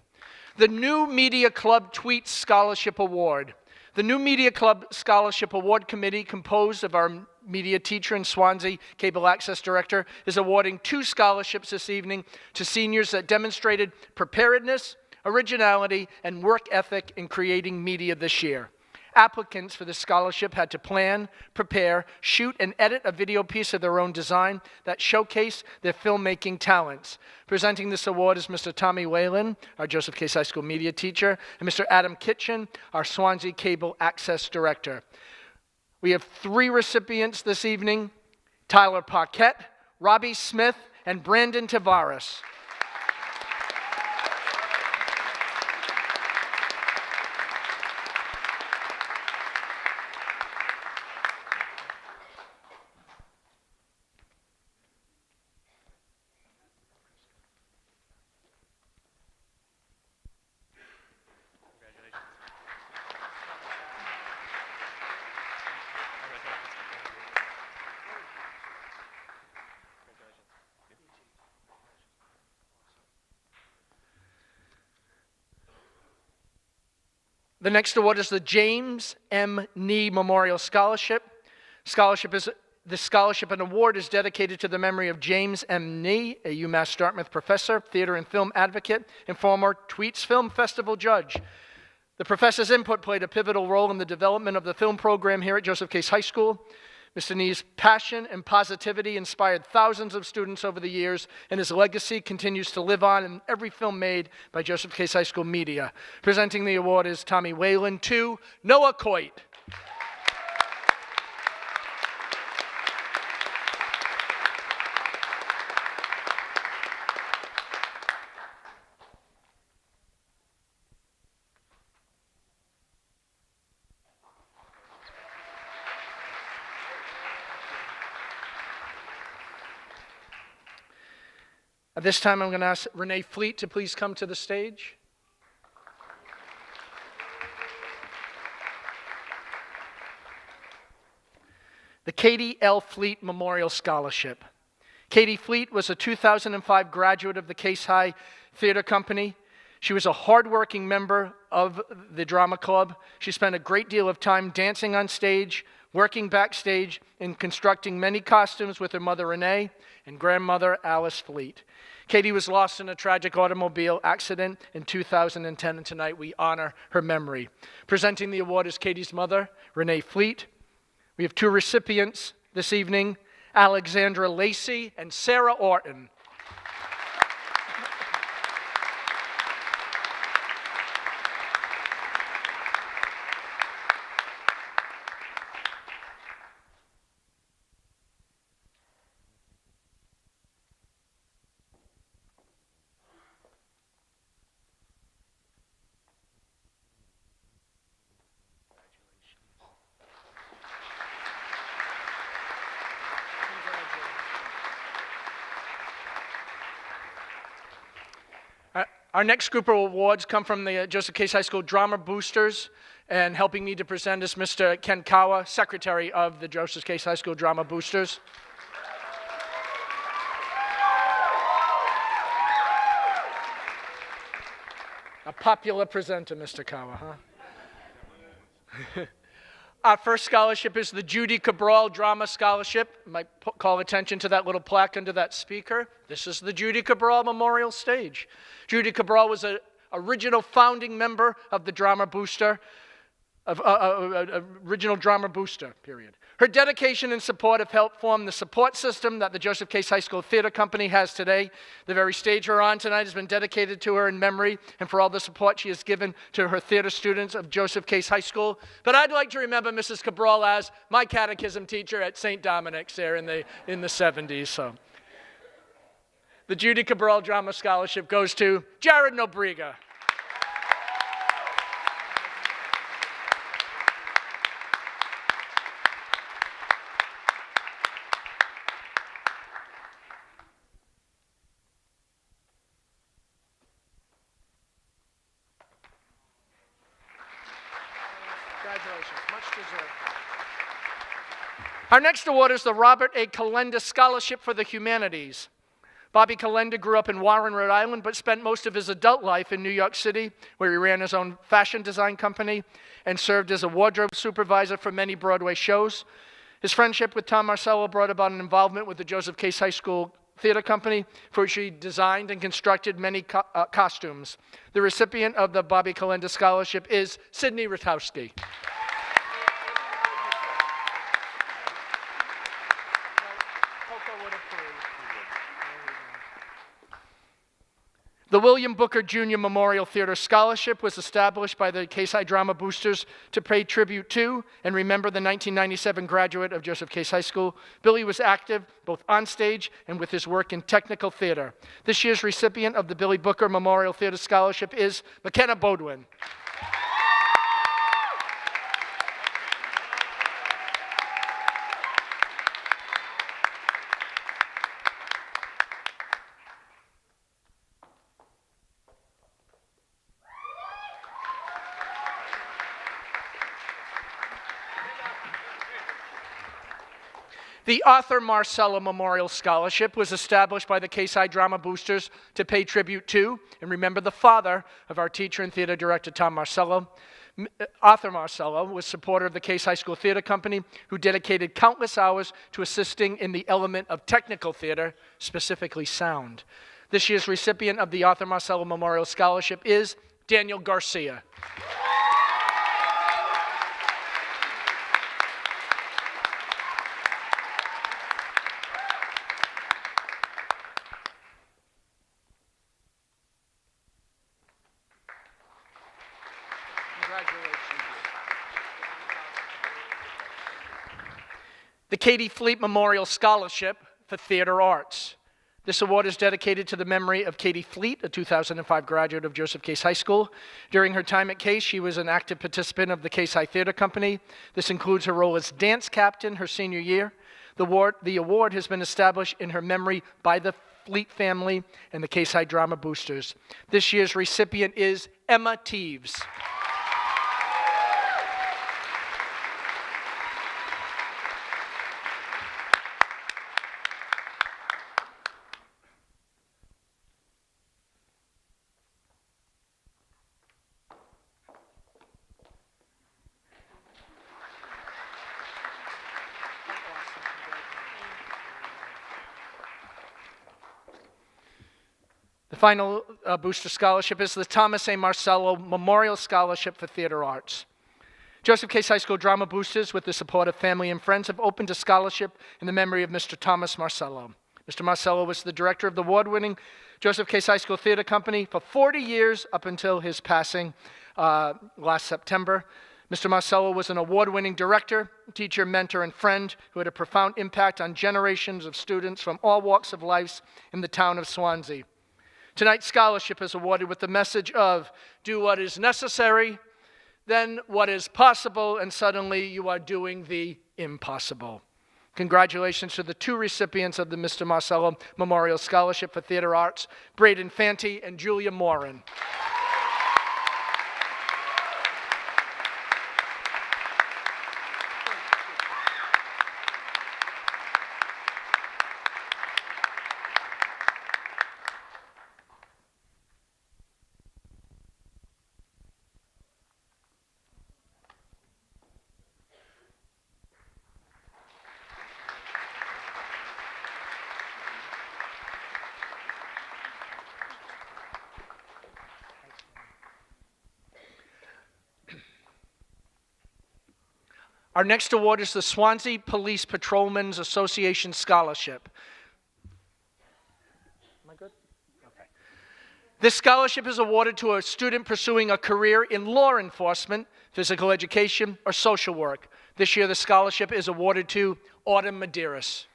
The New Media Club Tweets Scholarship Award. The New Media Club Scholarship Award Committee, composed of our media teacher and Swansea Cable Access Director, is awarding 2 scholarships this evening to seniors that demonstrated preparedness, originality, and work ethic in creating media this year. Applicants for this scholarship had to plan, prepare, shoot, and edit a video piece of their own design that showcased their filmmaking talents. Presenting this award is Mr. Tommy Whalen, our Joseph Case High School media teacher, and Mr. Adam Kitchen, our Swansea Cable Access Director. We have 3 recipients this evening: Tyler Paquette, Robbie Smith, and Brandon Tavares. The next award is the James M. Nee Memorial Scholarship. This scholarship and award is dedicated to the memory of James M. Nee, a UMass Dartmouth professor, theater and film advocate, and former Tweets Film Festival judge. The professor's input played a pivotal role in the development of the film program here at Joseph Case High School. Mr. Nee's passion and positivity inspired thousands of students over the years, and his legacy continues to live on in every film made by Joseph Case High School media. Presenting the award is Tommy Whalen to Noah Coit. At this time, I'm going to ask Renee Fleet to please come to the stage. The Katie L. Fleet Memorial Scholarship. Katie Fleet was a 2005 graduate of the Case High Theater Company. She was a hardworking member of the drama club. She spent a great deal of time dancing on stage, working backstage, and constructing many costumes with her mother Renee and grandmother Alice Fleet. Katie was lost in a tragic automobile accident in 2010, and tonight we honor her memory. Presenting the award is Katie's mother, Renee Fleet. We have two recipients this evening, Alexandra Lacey and Sarah Orton. Our next group of awards come from the Joseph Case High School Drama Boosters, and helping me to present is Mr. Ken Kawa, Secretary of the Joseph Case High School Drama Boosters. A popular presenter, Mr. Kawa, huh? Our first scholarship is the Judy Cabral Drama Scholarship. You might call attention to that little plaque under that speaker. This is the Judy Cabral Memorial Stage. Judy Cabral was an original founding member of the Drama Booster, original Drama Booster, period. Her dedication and support have helped form the support system that the Joseph Case High School Theater Company has today. The very stage we're on tonight has been dedicated to her in memory and for all the support she has given to her theater students of Joseph Case High School. But I'd like to remember Mrs. Cabral as my catechism teacher at St. Dominic's there in the 70s. So, the Judy Cabral Drama Scholarship goes to Jared Nobriga. Congratulations, much deserved. Our next award is the Robert A. Calenda Scholarship for the Humanities. Bobby Calenda grew up in Warren, Rhode Island, but spent most of his adult life in New York City, where he ran his own fashion design company and served as a wardrobe supervisor for many Broadway shows. His friendship with Tom Marcello brought about an involvement with the Joseph Case High School Theater Company, for which he designed and constructed many costumes. The recipient of the Bobby Calenda Scholarship is Sydney Ratowski. The William Booker Jr. Memorial Theater Scholarship was established by the Case High Drama Boosters to pay tribute to and remember the 1997 graduate of Joseph Case High School. Billy was active both on stage and with his work in technical theater. This year's recipient of the Billy Booker Memorial Theater Scholarship is McKenna Bodwin. The Arthur Marcella Memorial Scholarship was established by the Case High Drama Boosters to pay tribute to and remember the father of our teacher and theater director, Tom Marcello. Arthur Marcello was supporter of the Case High School Theater Company, who dedicated countless hours to assisting in the element of technical theater, specifically sound. This year's recipient of the Arthur Marcello Memorial Scholarship is Daniel Garcia. The Katie Fleet Memorial Scholarship for Theater Arts. This award is dedicated to the memory of Katie Fleet, a 2005 graduate of Joseph Case High School. During her time at Case, she was an active participant of the Case High Theater Company. This includes her role as dance captain her senior year. The award has been established in her memory by the Fleet family and the Case High Drama Boosters. This year's recipient is Emma Teeves. The final booster scholarship is the Thomas A. Marcello Memorial Scholarship for Theater Arts. Joseph Case High School Drama Boosters, with the support of family and friends, have opened a scholarship in the memory of Mr. Thomas Marcello. Mr. Marcello was the director of the award-winning Joseph Case High School Theater Company for 40 years up until his passing last September. Mr. Marcello was an award-winning director, teacher, mentor, and friend who had a profound impact on generations of students from all walks of life in the town of Swansea. Tonight's scholarship is awarded with the message of, do what is necessary, then what is possible, and suddenly you are doing the impossible. Congratulations to the two recipients of the Mr. Marcello Memorial Scholarship for Theater Arts, Braden Fanti and Julia Morin. Our next award is the Swansea Police Patrolmen's Association Scholarship. Am I good? Okay. This scholarship is awarded to a student pursuing a career in law enforcement, physical education, or social work. This year, the scholarship is awarded to Autumn Medeiros.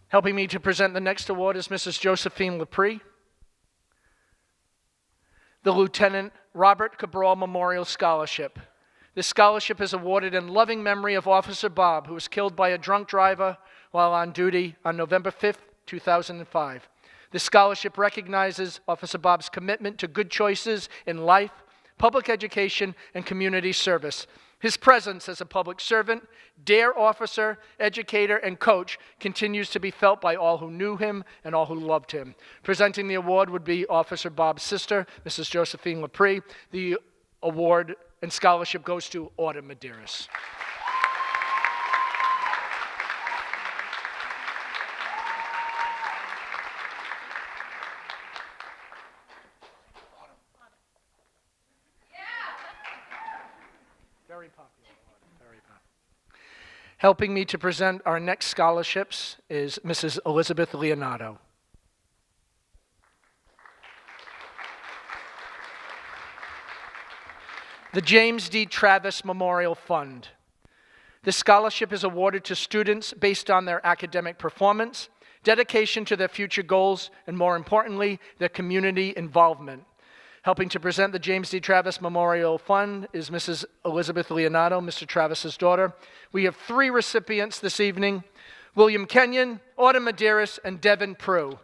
Helping me to present the next award is Mrs. Josephine Lepre. The Lieutenant Robert Cabral Memorial Scholarship. This scholarship is awarded in loving memory of Officer Bob, who was killed by a drunk driver while on duty on November 5th, 2005. This scholarship recognizes Officer Bob's commitment to good choices in life, public education, and community service. His presence as a public servant, dare officer, educator, and coach continues to be felt by all who knew him and all who loved him. Presenting the award would be Officer Bob's sister, Mrs. Josephine Lepre. The award and scholarship goes to Autumn Medeiros. Very popular. Very popular. Helping me to present our next scholarships is Mrs. Elizabeth Leonardo. The James D. Travis Memorial Fund. This scholarship is awarded to students based on their academic performance, dedication to their future goals, and more importantly, their community involvement. Helping to present the James D. Travis Memorial Fund is Mrs. Elizabeth Leonardo, Mr. Travis's daughter. We have 3 recipients this evening: William Kenyon, Autumn Medeiros, and Devin Prue.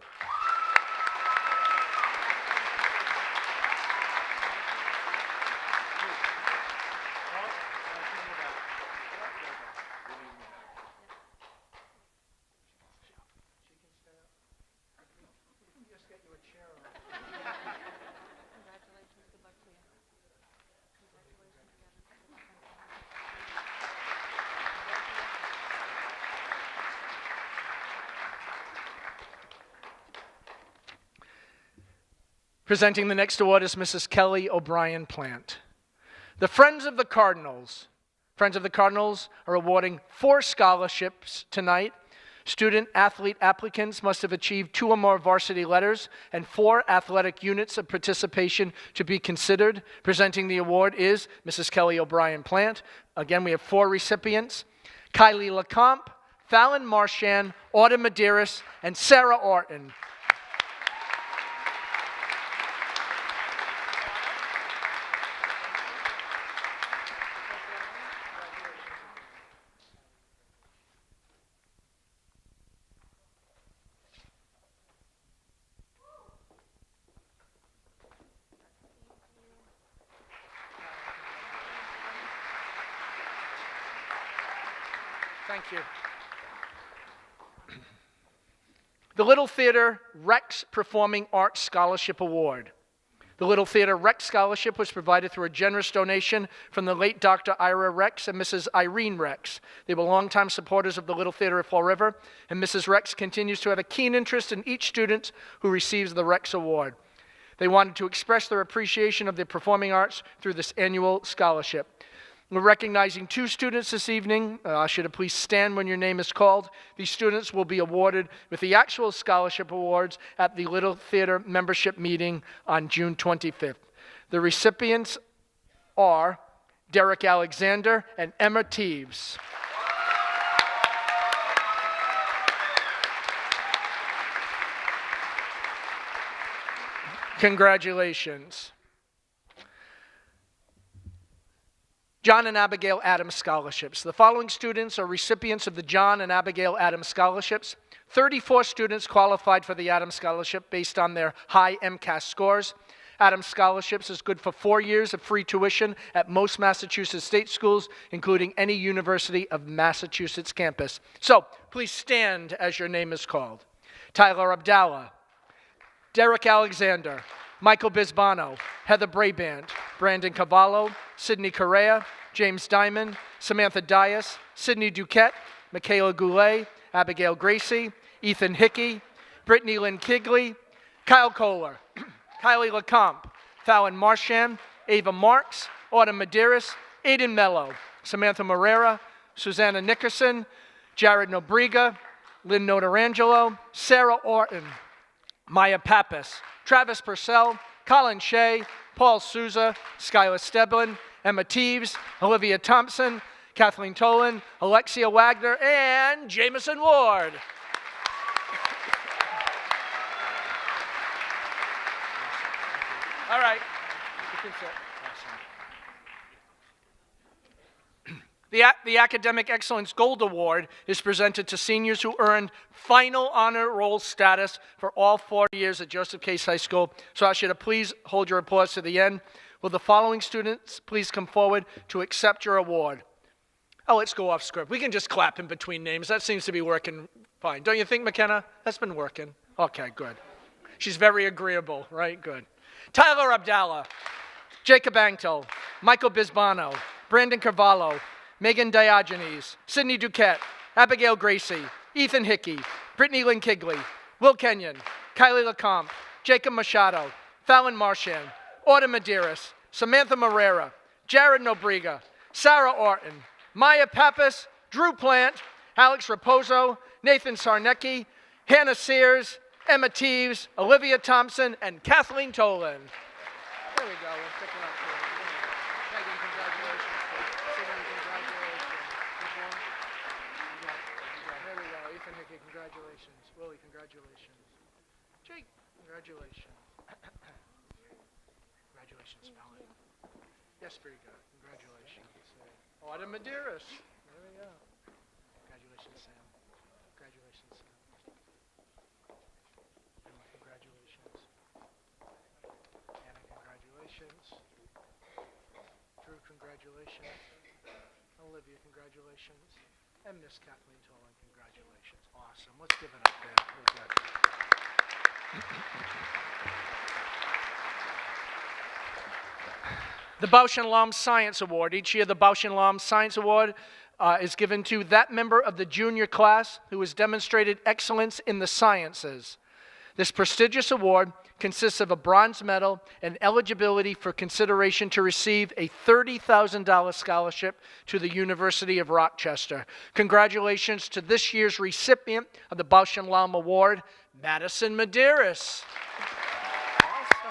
Presenting the next award is Mrs. Kelly O'Brien Plant. The Friends of the Cardinals are awarding 4 scholarships tonight. Student athlete applicants must have achieved 2 or more varsity letters and 4 athletic units of participation to be considered. Presenting the award is Mrs. Kelly O'Brien Plant. Again, we have 4 recipients: Kylie LeComte, Fallon Marchand, Autumn Medeiros, and Sarah Orton. Thank you. The Little Theater Rex Performing Arts Scholarship Award. The Little Theater Rex Scholarship was provided through a generous donation from the late Dr. Ira Rex and Mrs. Irene Rex. They were longtime supporters of the Little Theater of Fall River, and Mrs. Rex continues to have a keen interest in each student who receives the Rex Award. They wanted to express their appreciation of the performing arts through this annual scholarship. We're recognizing 2 students this evening. Should you please stand when your name is called. These students will be awarded with the actual scholarship awards at the Little Theater membership meeting on June 25th. The recipients are Derek Alexander and Emma Teves. Congratulations. John and Abigail Adams Scholarships. The following students are recipients of the John and Abigail Adams Scholarships. 34 students qualified for the Adams Scholarship based on their high MCAS scores. Adams Scholarships is good for 4 years of free tuition at most Massachusetts state schools, including any University of Massachusetts campus. So, please stand as your name is called. Tyler Abdallah, Derek Alexander, Michael Bisbano, Heather Brabant, Brandon Cavallo, Sydney Correa, James Diamond, Samantha Dias, Sydney Duquette, Michaela Goulet, Abigail Gracie, Ethan Hickey, Brittany Lynn Kigley, Kyle Kohler, Kylie LeComte, Fallon Marchand, Ava Marks, Autumn Medeiros, Aiden Mello, Samantha Morera, Susanna Nickerson, Jared Nobriga, Lynn Notarangelo, Sarah Orton, Maya Pappas, Travis Purcell, Colin Shea, Paul Souza, Skylar Steblin, Emma Teves, Olivia Thompson, Kathleen Tolan, Alexia Wagner, and Jameson Ward. All right. The Academic Excellence Gold Award is presented to seniors who earned final honor roll status for all 4 years at Joseph Case High School. So I should have please hold your applause to the end. Will the following students please come forward to accept your award? Oh, let's go off script. We can just clap in between names. That seems to be working fine. Don't you think, McKenna? That's been working. Okay, good. She's very agreeable, right? Good. Tyler Abdallah, Jacob Anctil, Michael Bisbano, Brandon Carvalho, Megan Diogenes, Sydney Duquette, Abigail Gracie, Ethan Hickey, Brittany Lynn Kigley, Will Kenyon, Kylie LeComte, Jacob Machado, Fallon Marchand, Autumn Medeiros, Samantha Morera, Jared Nobriga, Sarah Orton, Maya Pappas, Drew Plant, Alex Raposo, Nathan Sarnecki, Hannah Sears, Emma Teves, Olivia Thompson, and Kathleen Tolan. There we go. We'll pick it up here. Megan, congratulations. Sydney, congratulations. Which one? There we go. Ethan Hickey, congratulations. Willie, congratulations. Jake, congratulations. Congratulations, Melanie. Yes, very good. Congratulations. Autumn Medeiros. There we go. Congratulations, Sam. Congratulations, Sam. Emma, congratulations. Anna, congratulations. Drew, congratulations. Olivia, congratulations. And Miss Kathleen Tolan, congratulations. Awesome. Let's give it up there. Very good. The Bausch and Lomb Science Award. Each year, the Bausch and Lomb Science Award is given to that member of the junior class who has demonstrated excellence in the sciences. This prestigious award consists of a bronze medal and eligibility for consideration to receive a $30,000 scholarship to the University of Rochester. Congratulations to this year's recipient of the Bausch and Lomb Award, Madison Medeiros. Awesome.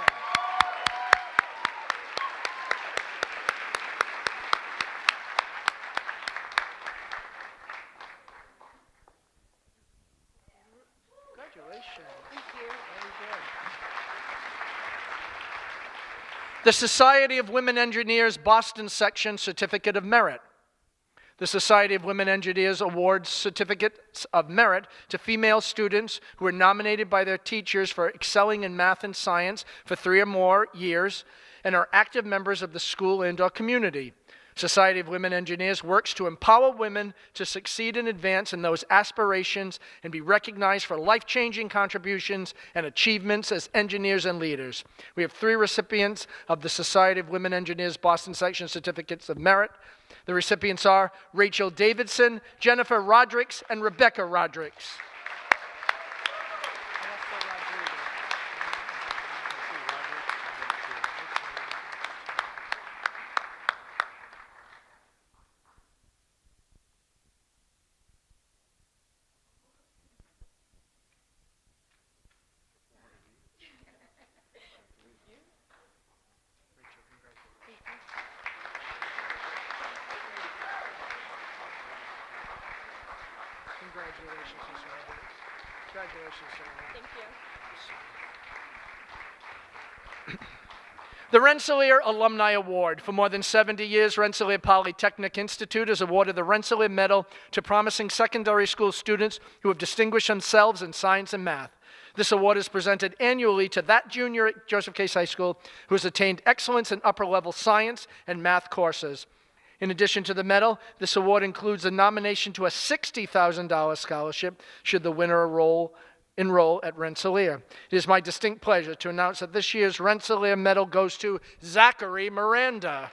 Congratulations. Thank you. Very good. The Society of Women Engineers Boston Section Certificate of Merit. The Society of Women Engineers awards certificates of merit to female students who are nominated by their teachers for excelling in math and science for 3 or more years and are active members of the school and/or community. Society of Women Engineers works to empower women to succeed and advance in those aspirations and be recognized for life-changing contributions and achievements as engineers and leaders. We have 3 recipients of the Society of Women Engineers Boston Section Certificates of Merit. The recipients are Rachel Davidson, Jennifer Rodricks, and Rebecca Rodricks. Congratulations, Ms. Roberts. Congratulations, sir. Thank you. The Rensselaer Alumni Award. For more than 70 years, Rensselaer Polytechnic Institute has awarded the Rensselaer Medal to promising secondary school students who have distinguished themselves in science and math. This award is presented annually to that junior at Joseph Case High School who has attained excellence in upper-level science and math courses. In addition to the medal, this award includes a nomination to a $60,000 scholarship should the winner enroll at Rensselaer. It is my distinct pleasure to announce that this year's Rensselaer Medal goes to Zachary Miranda.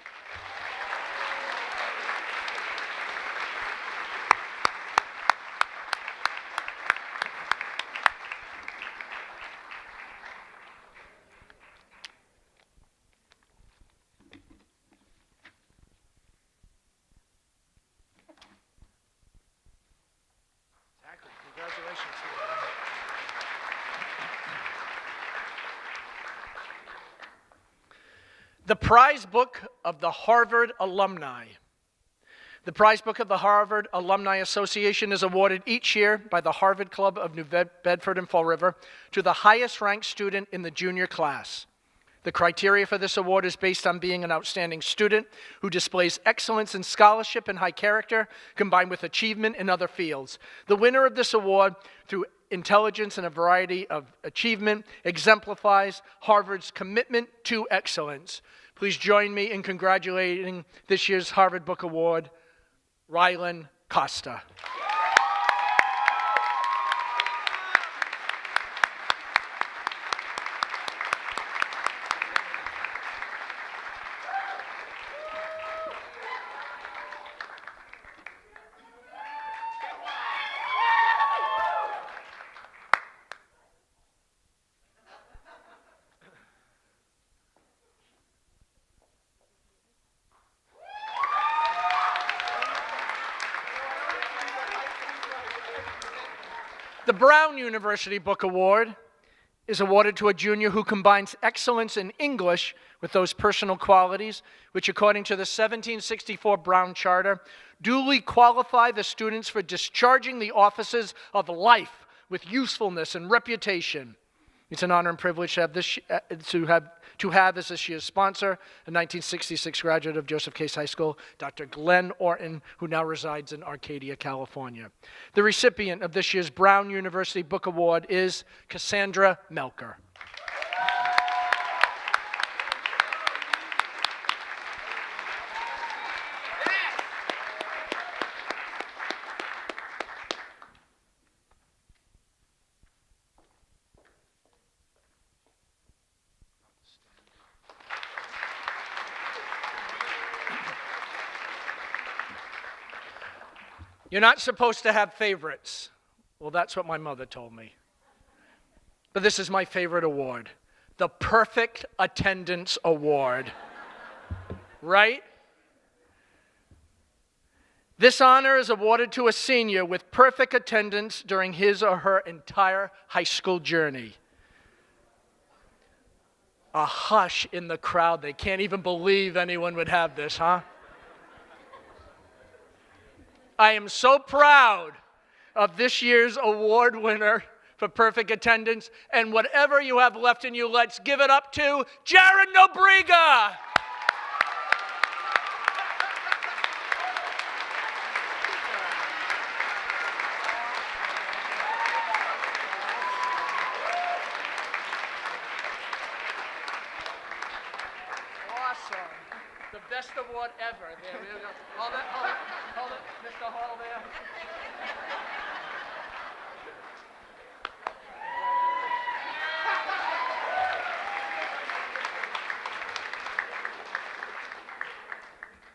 Zachary, congratulations. The Prize Book of the Harvard Alumni. The Prize Book of the Harvard Alumni Association is awarded each year by the Harvard Club of New Bedford and Fall River to the highest ranked student in the junior class. The criteria for this award is based on being an outstanding student who displays excellence in scholarship and high character, combined with achievement in other fields. The winner of this award, through intelligence and a variety of achievement, exemplifies Harvard's commitment to excellence. Please join me in congratulating this year's Harvard Book Award, Rylan Costa. The Brown University Book Award is awarded to a junior who combines excellence in English with those personal qualities, which according to the 1764 Brown Charter, duly qualify the students for discharging the offices of life with usefulness and reputation. It's an honor and privilege to have as this year's sponsor, a 1966 graduate of Joseph Case High School, Dr. Glenn Orton, who now resides in Arcadia, California. The recipient of this year's Brown University Book Award is Cassandra Melker. You're not supposed to have favorites. Well, that's what my mother told me. But this is my favorite award, the Perfect Attendance Award. Right? This honor is awarded to a senior with perfect attendance during his or her entire high school journey. A hush in the crowd. They can't even believe anyone would have this, huh? I am so proud of this year's award winner for perfect attendance. And whatever you have left in you, let's give it up to Jared Nobriga. Awesome. The best award ever. There we go. Hold it, Mr. Hall there.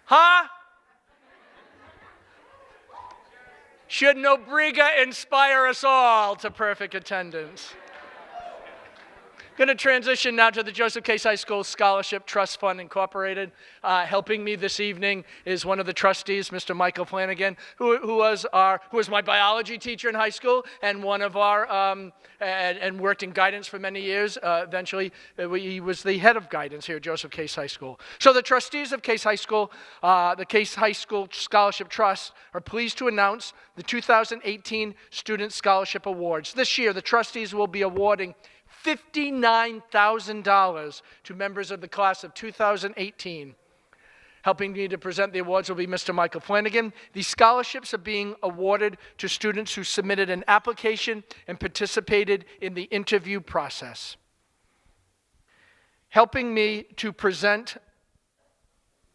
Huh? Should Nobriga inspire us all to perfect attendance? Going to transition now to the Joseph Case High School Scholarship Trust Fund Incorporated. Helping me this evening is one of the trustees, Mr. Michael Flanagan, who was my biology teacher in high school and one of our and worked in guidance for many years. Eventually, he was the head of guidance here at Joseph Case High School. So the trustees of Case High School, the Case High School Scholarship Trust, are pleased to announce the 2018 Student Scholarship Awards. This year, the trustees will be awarding $59,000 to members of the class of 2018. Helping me to present the awards will be Mr. Michael Flanagan. These scholarships are being awarded to students who submitted an application and participated in the interview process. Helping me to present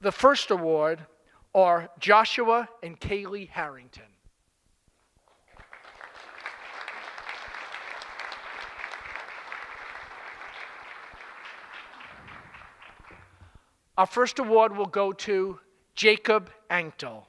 the first award are Joshua and Kaylee Harrington. Our first award will go to Jacob Anktel.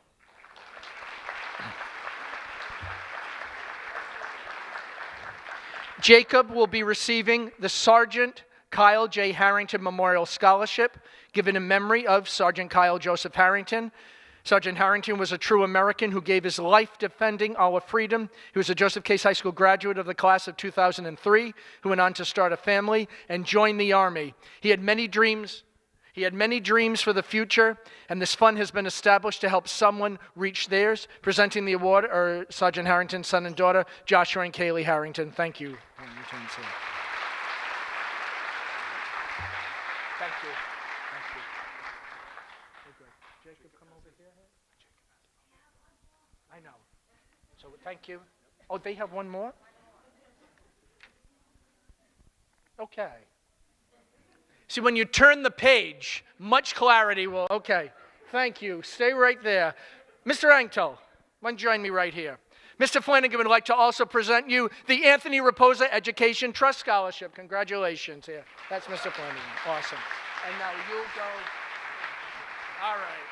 Jacob will be receiving the Sergeant Kyle J. Harrington Memorial Scholarship, given in memory of Sergeant Kyle Joseph Harrington. Sergeant Harrington was a true American who gave his life defending our freedom. He was a Joseph Case High School graduate of the class of 2003, who went on to start a family and join the Army. He had many dreams for the future, and this fund has been established to help someone reach theirs. Presenting the award are Sergeant Harrington's son and daughter, Joshua and Kaylee Harrington. Thank you. Thank you. Thank you. Jacob, come over here. I know. So thank you. Oh, they have one more? Okay. See, when you turn the page, much clarity will, okay. Thank you. Stay right there. Mr. Anktel, why don't you join me right here? Mr. Flanagan would like to also present you the Anthony Raposa Education Trust Scholarship. Congratulations. Here, that's Mr. Flanagan. Awesome. And now you'll go. All right.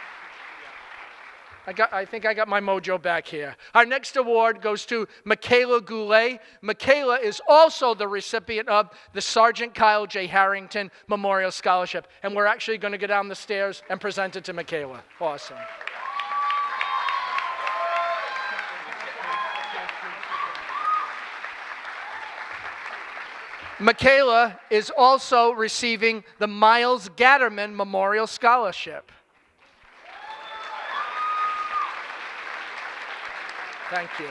I think I got my mojo back here. Our next award goes to Michaela Goulet. Michaela is also the recipient of the Sergeant Kyle J. Harrington Memorial Scholarship. And we're actually going to go down the stairs and present it to Michaela. Awesome. Michaela is also receiving the Miles Gatterman Memorial Scholarship. Thank you.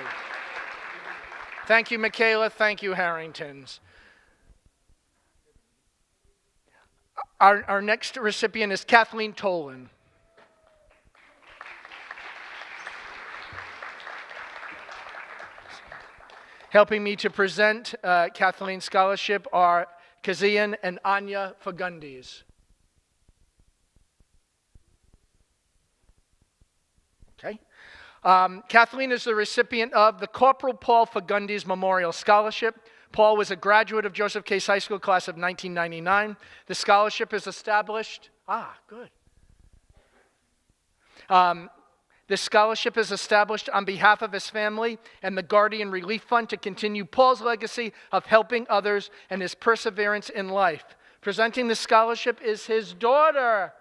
Thank you, Michaela. Thank you, Harringtons. Our next recipient is Kathleen Tolan. Helping me to present Kathleen's scholarship are Kazian and Anya Fagundes. Okay. Kathleen is the recipient of the Corporal Paul Fagundes Memorial Scholarship. Paul was a graduate of Joseph Case High School class of 1999. The scholarship is established. Good. This scholarship is established on behalf of his family and the Guardian Relief Fund to continue Paul's legacy of helping others and his perseverance in life. Presenting the scholarship is his daughter.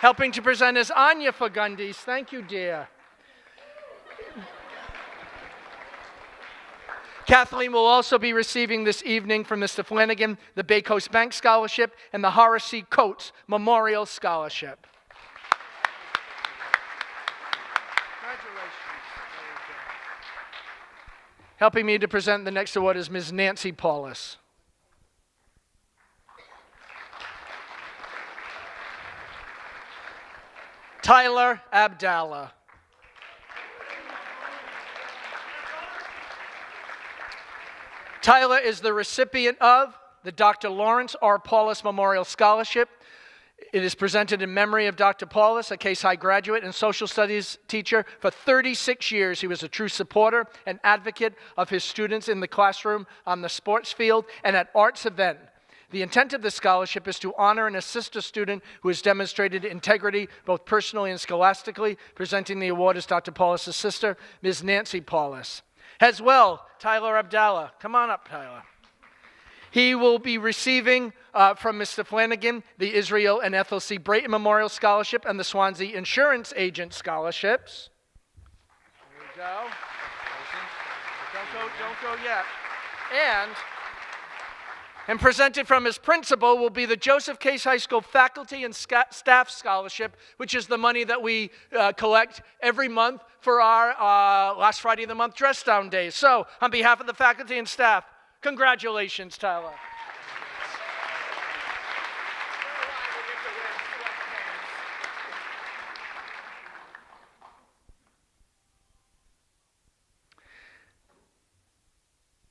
Helping to present is Anya Fagundes. Thank you, dear. Kathleen will also be receiving this evening from Mr. Flanagan the Bay Coast Bank Scholarship and the Horace C. Coates Memorial Scholarship. Congratulations. Helping me to present the next award is Ms. Nancy Paulus. Tyler Abdallah. Tyler is the recipient of the Dr. Lawrence R. Paulus Memorial Scholarship. It is presented in memory of Dr. Paulus, a Case High graduate and social studies teacher. For 36 years, he was a true supporter and advocate of his students in the classroom, on the sports field, and at arts events. The intent of this scholarship is to honor and assist a student who has demonstrated integrity both personally and scholastically. Presenting the award is Dr. Paulus' sister, Ms. Nancy Paulus. As well, Tyler Abdallah. Come on up, Tyler. He will be receiving from Mr. Flanagan the Israel and Ethel C. Brayton Memorial Scholarship and the Swansea Insurance Agent Scholarships. There you go. Don't go yet. And presented from his principal will be the Joseph Case High School Faculty and Staff Scholarship, which is the money that we collect every month for our last Friday of the month dress down days. So, on behalf of the faculty and staff, congratulations, Tyler.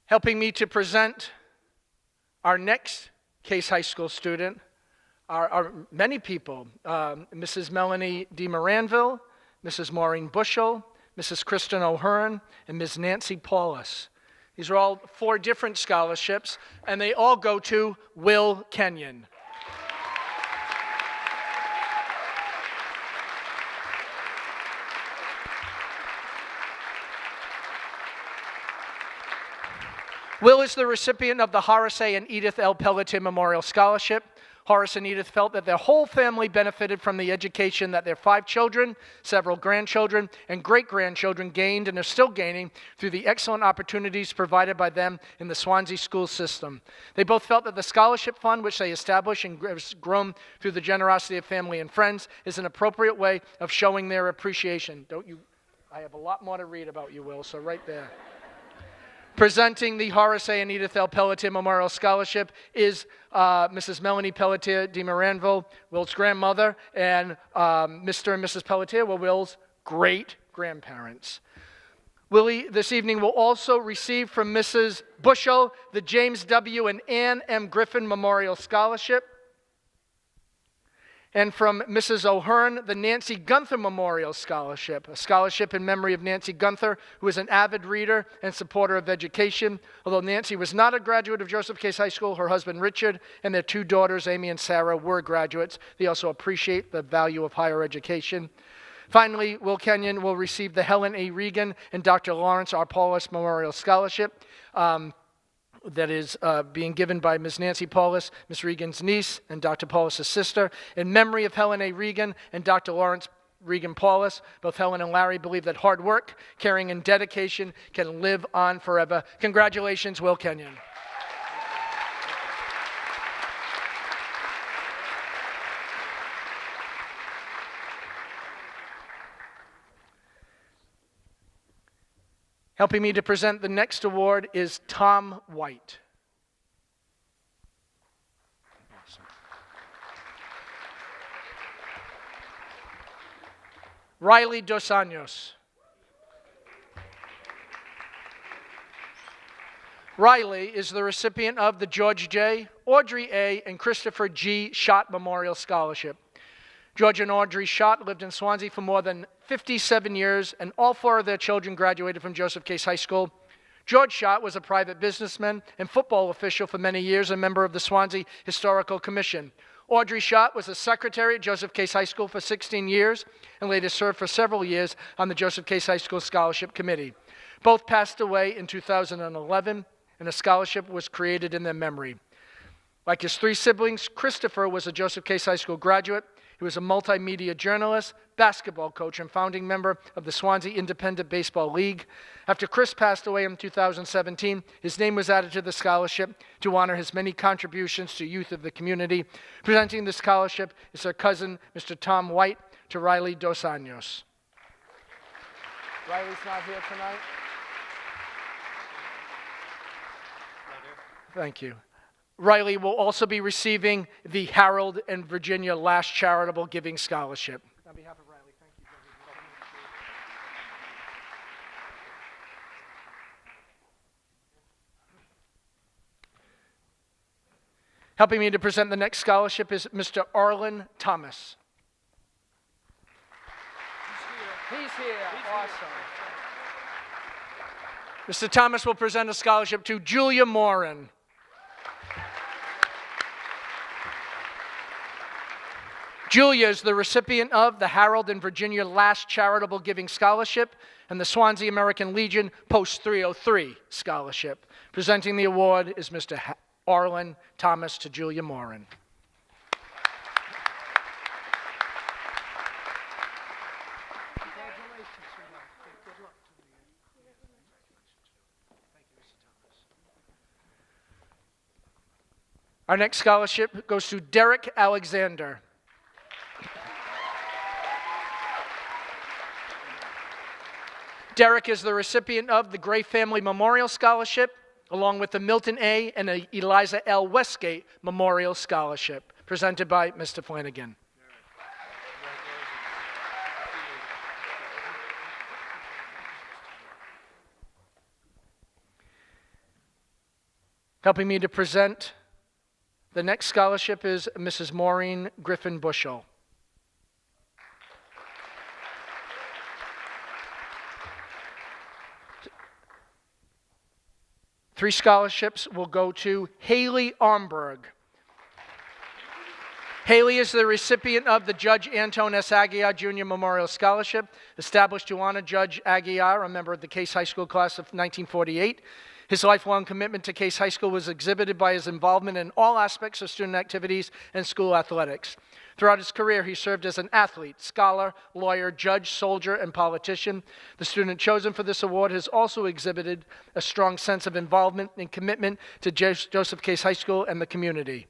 Helping me to present our next Case High School student are many people. Mrs. Melanie D. Moranville, Mrs. Maureen Bushell, Mrs. Kristen O'Hearn, and Ms. Nancy Paulus. These are all 4 different scholarships, and they all go to Will Kenyon. Will is the recipient of the Horace A. and Edith L. Pelletier Memorial Scholarship. Horace and Edith felt that their whole family benefited from the education that their 5 children, several grandchildren, and great-grandchildren gained and are still gaining through the excellent opportunities provided by them in the Swansea school system. They both felt that the scholarship fund, which they established and has grown through the generosity of family and friends, is an appropriate way of showing their appreciation. I have a lot more to read about you, Will, so right there. Presenting the Horace A. and Edith L. Pelletier Memorial Scholarship is Mrs. Melanie Pelletier de Moranville, Will's grandmother, and Mr. and Mrs. Pelletier were Will's great-grandparents. Willie this evening will also receive from Mrs. Bushell the James W. and Ann M. Griffin Memorial Scholarship, and from Mrs. O'Hearn, the Nancy Gunther Memorial Scholarship, a scholarship in memory of Nancy Gunther, who is an avid reader and supporter of education. Although Nancy was not a graduate of Joseph Case High School, her husband Richard and their 2 daughters, Amy and Sarah, were graduates. They also appreciate the value of higher education. Finally, Will Kenyon will receive the Helen A. Regan and Dr. Lawrence R. Paulus Memorial Scholarship. That is being given by Ms. Nancy Paulus, Ms. Regan's niece, and Dr. Paulus' sister, in memory of Helen A. Regan and Dr. Lawrence Regan Paulus. Both Helen and Larry believe that hard work, caring, and dedication can live on forever. Congratulations, Will Kenyon. Helping me to present the next award is Tom White. Riley Dos Anjos. Riley is the recipient of the George J., Audrey A., and Christopher G. Schott Memorial Scholarship. George and Audrey Schott lived in Swansea for more than 57 years, and all 4 of their children graduated from Joseph Case High School. George Schott was a private businessman and football official for many years, a member of the Swansea Historical Commission. Audrey Schott was a secretary at Joseph Case High School for 16 years and later served for several years on the Joseph Case High School Scholarship Committee. Both passed away in 2011, and a scholarship was created in their memory. Like his 3 siblings, Christopher was a Joseph Case High School graduate. He was a multimedia journalist, basketball coach, and founding member of the Swansea Independent Baseball League. After Chris passed away in 2017, his name was added to the scholarship to honor his many contributions to youth of the community. Presenting the scholarship is her cousin, Mr. Tom White, to Riley Dos Anjos. Riley's not here tonight. Thank you. Riley will also be receiving the Harold and Virginia Last Charitable Giving Scholarship. On behalf of Riley, thank you. Helping me to present the next scholarship is Mr. Arlen Thomas. He's here. Awesome. Mr. Thomas will present a scholarship to Julia Morin. Julia is the recipient of the Harold and Virginia Last Charitable Giving Scholarship and the Swansea American Legion Post 303 Scholarship. Presenting the award is Mr. Arlen Thomas to Julia Morin. Our next scholarship goes to Derek Alexander. Derek is the recipient of the Gray Family Memorial Scholarship, along with the Milton A. and the Eliza L. Westgate Memorial Scholarship, presented by Mr. Flanagan. Helping me to present the next scholarship is Mrs. Maureen Griffin Bushell. Three scholarships will go to Haley Armberg. Haley is the recipient of the Judge Anton S. Aguiar Jr. Memorial Scholarship, established to honor Judge Aguiar, a member of the Case High School class of 1948. His lifelong commitment to Case High School was exhibited by his involvement in all aspects of student activities and school athletics. Throughout his career, he served as an athlete, scholar, lawyer, judge, soldier, and politician. The student chosen for this award has also exhibited a strong sense of involvement and commitment to Joseph Case High School and the community.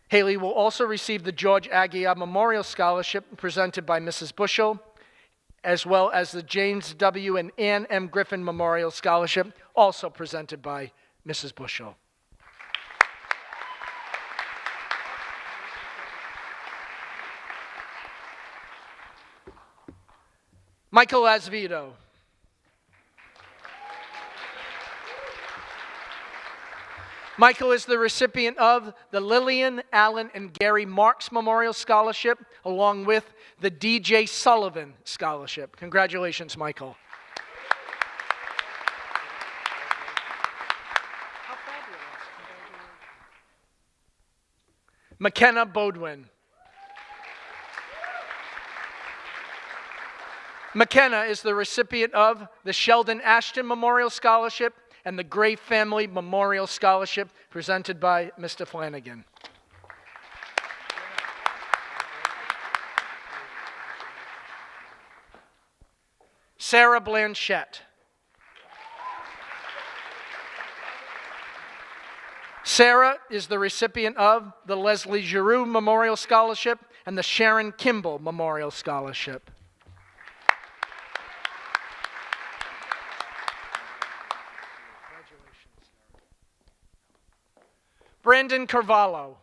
Haley will also receive the George Aguiar Memorial Scholarship presented by Mrs. Bushell, as well as the James W. and Ann M. Griffin Memorial Scholarship, also presented by Mrs. Bushell. Michael Asvito. Michael is the recipient of the Lillian, Allen, and Gary Marks Memorial Scholarship, along with the D.J. Sullivan Scholarship. Congratulations, Michael. McKenna Bodwin. McKenna is the recipient of the Sheldon Ashton Memorial Scholarship and the Gray Family Memorial Scholarship, presented by Mr. Flanagan. Sarah Blanchette. Sarah is the recipient of the Leslie Giroux Memorial Scholarship and the Sharon Kimball Memorial Scholarship. Brandon Carvalho.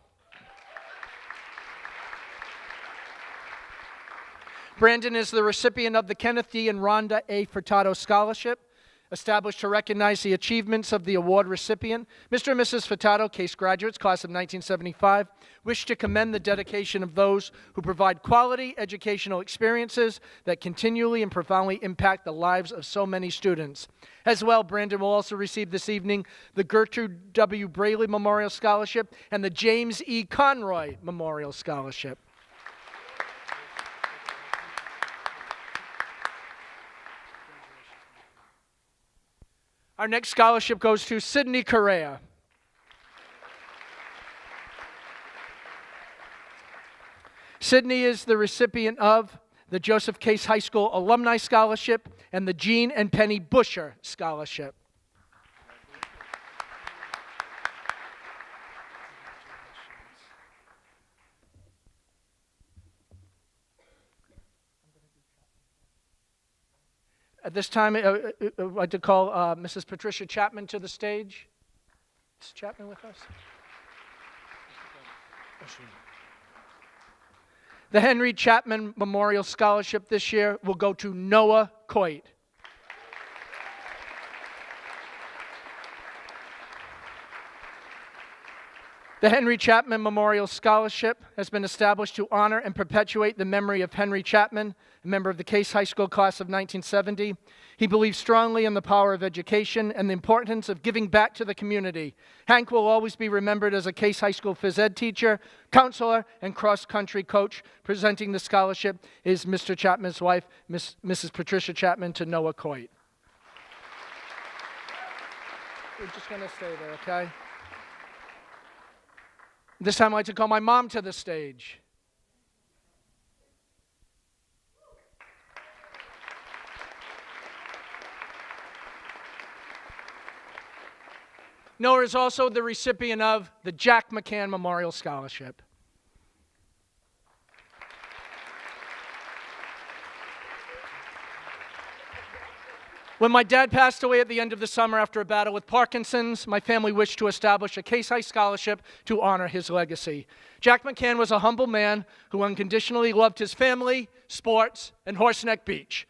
Brandon is the recipient of the Kenneth D. and Rhonda A. Furtado Scholarship, established to recognize the achievements of the award recipient. Mr. and Mrs. Furtado, Case graduates, class of 1975, wish to commend the dedication of those who provide quality educational experiences that continually and profoundly impact the lives of so many students. As well, Brandon will also receive this evening the Gertrude W. Braley Memorial Scholarship and the James E. Conroy Memorial Scholarship. Our next scholarship goes to Sydney Correa. Sydney is the recipient of the Joseph Case High School Alumni Scholarship and the Jean and Penny Busher Scholarship. At this time, I'd like to call Mrs. Patricia Chapman to the stage. Is Chapman with us? The Henry Chapman Memorial Scholarship this year will go to Noah Coit. The Henry Chapman Memorial Scholarship has been established to honor and perpetuate the memory of Henry Chapman, a member of the Case High School class of 1970. He believed strongly in the power of education and the importance of giving back to the community. Hank will always be remembered as a Case High School phys ed teacher, counselor, and cross-country coach. Presenting the scholarship is Mr. Chapman's wife, Mrs. Patricia Chapman, to Noah Coit. We're just going to stay there, okay? This time I'd like to call my mom to the stage. Noah is also the recipient of the Jack McCann Memorial Scholarship. When my dad passed away at the end of the summer after a battle with Parkinson's, my family wished to establish a Case High Scholarship to honor his legacy. Jack McCann was a humble man who unconditionally loved his family, sports, and Horseneck Beach.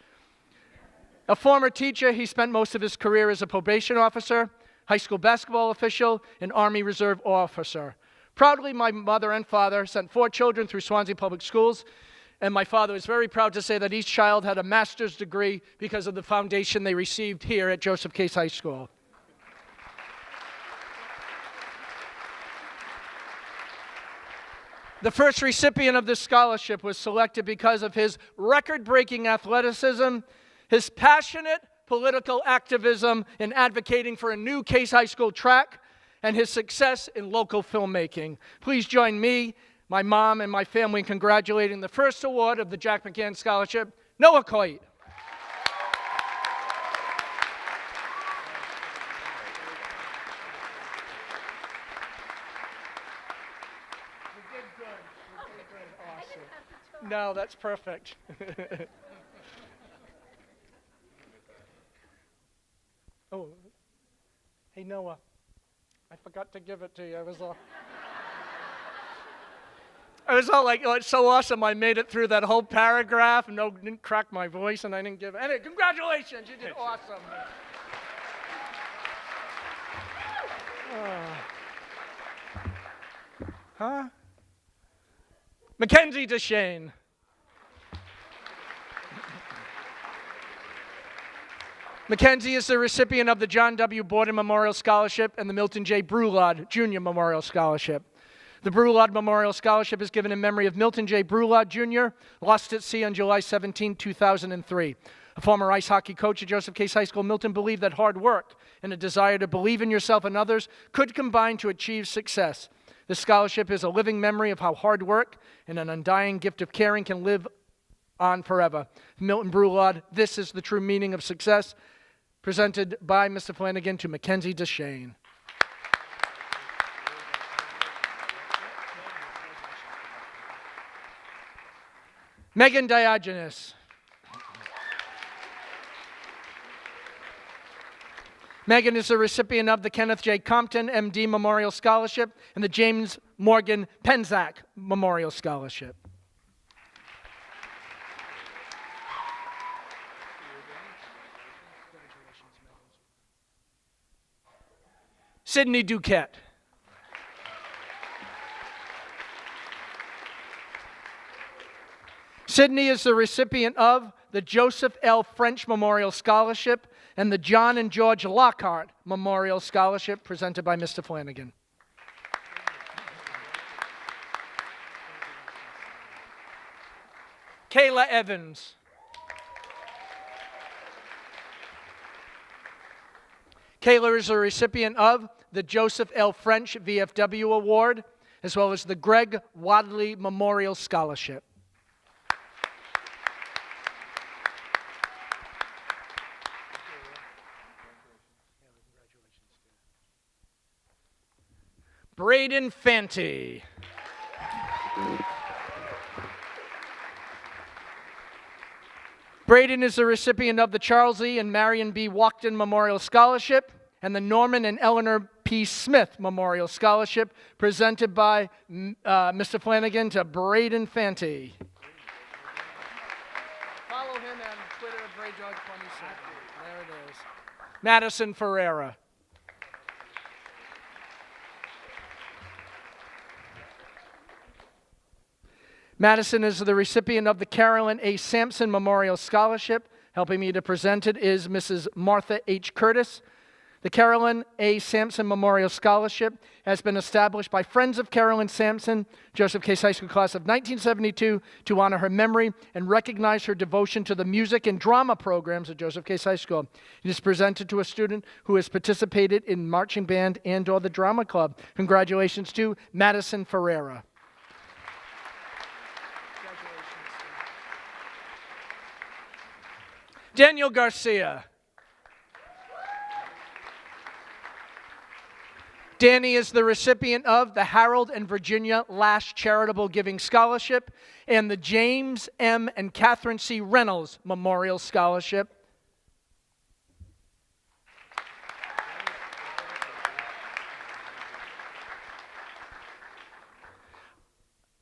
A former teacher, he spent most of his career as a probation officer, high school basketball official, and Army Reserve officer. Proudly, my mother and father sent 4 children through Swansea Public Schools, and my father is very proud to say that each child had a master's degree because of the foundation they received here at Joseph Case High School. The first recipient of this scholarship was selected because of his record-breaking athleticism, his passionate political activism in advocating for a new Case High School track, and his success in local filmmaking. Please join me, my mom, and my family in congratulating the first award of the Jack McCann Scholarship, Noah Coit. Awesome. No, that's perfect. Oh, hey Noah, I forgot to give it to you. I was all like, oh, it's so awesome. I made it through that whole paragraph and didn't crack my voice and I didn't give it. Anyway, congratulations, you did awesome. Huh? Mackenzie Deshane. Mackenzie is the recipient of the John W. Borden Memorial Scholarship and the Milton J. Brulod Jr. Memorial Scholarship. The Brulod Memorial Scholarship is given in memory of Milton J. Brulod Jr., lost at sea on July 17, 2003. A former ice hockey coach at Joseph Case High School, Milton believed that hard work and a desire to believe in yourself and others could combine to achieve success. This scholarship is a living memory of how hard work and an undying gift of caring can live on forever. Milton Brulod, this is the true meaning of success. Presented by Mr. Flanagan to Mackenzie Deshane. Megan Diogenes. Megan is the recipient of the Kenneth J. Compton, MD Memorial Scholarship and the James Morgan Penzak Memorial Scholarship. Sydney Duquette. Sydney is the recipient of the Joseph L. French Memorial Scholarship and the John and George Lockhart Memorial Scholarship presented by Mr. Flanagan. Kayla Evans. Kayla is a recipient of the Joseph L. French VFW Award, as well as the Greg Wadley Memorial Scholarship. Braden Fanti. Braden is the recipient of the Charles E. and Marion B. Walkden Memorial Scholarship and the Norman and Eleanor P. Smith Memorial Scholarship presented by Mr. Flanagan to Braden Fanti. Follow him on Twitter at BrayDog27. There it is. Madison Ferreira. Madison is the recipient of the Carolyn A. Sampson Memorial Scholarship. Helping me to present it is Mrs. Martha H. Curtis. The Carolyn A. Sampson Memorial Scholarship has been established by Friends of Carolyn Sampson, Joseph Case High School class of 1972, to honor her memory and recognize her devotion to the music and drama programs at Joseph Case High School. It is presented to a student who has participated in marching band and or the drama club. Congratulations to Madison Ferreira. Daniel Garcia. Danny is the recipient of the Harold and Virginia Lash Charitable Giving Scholarship and the James M. and Catherine C. Reynolds Memorial Scholarship.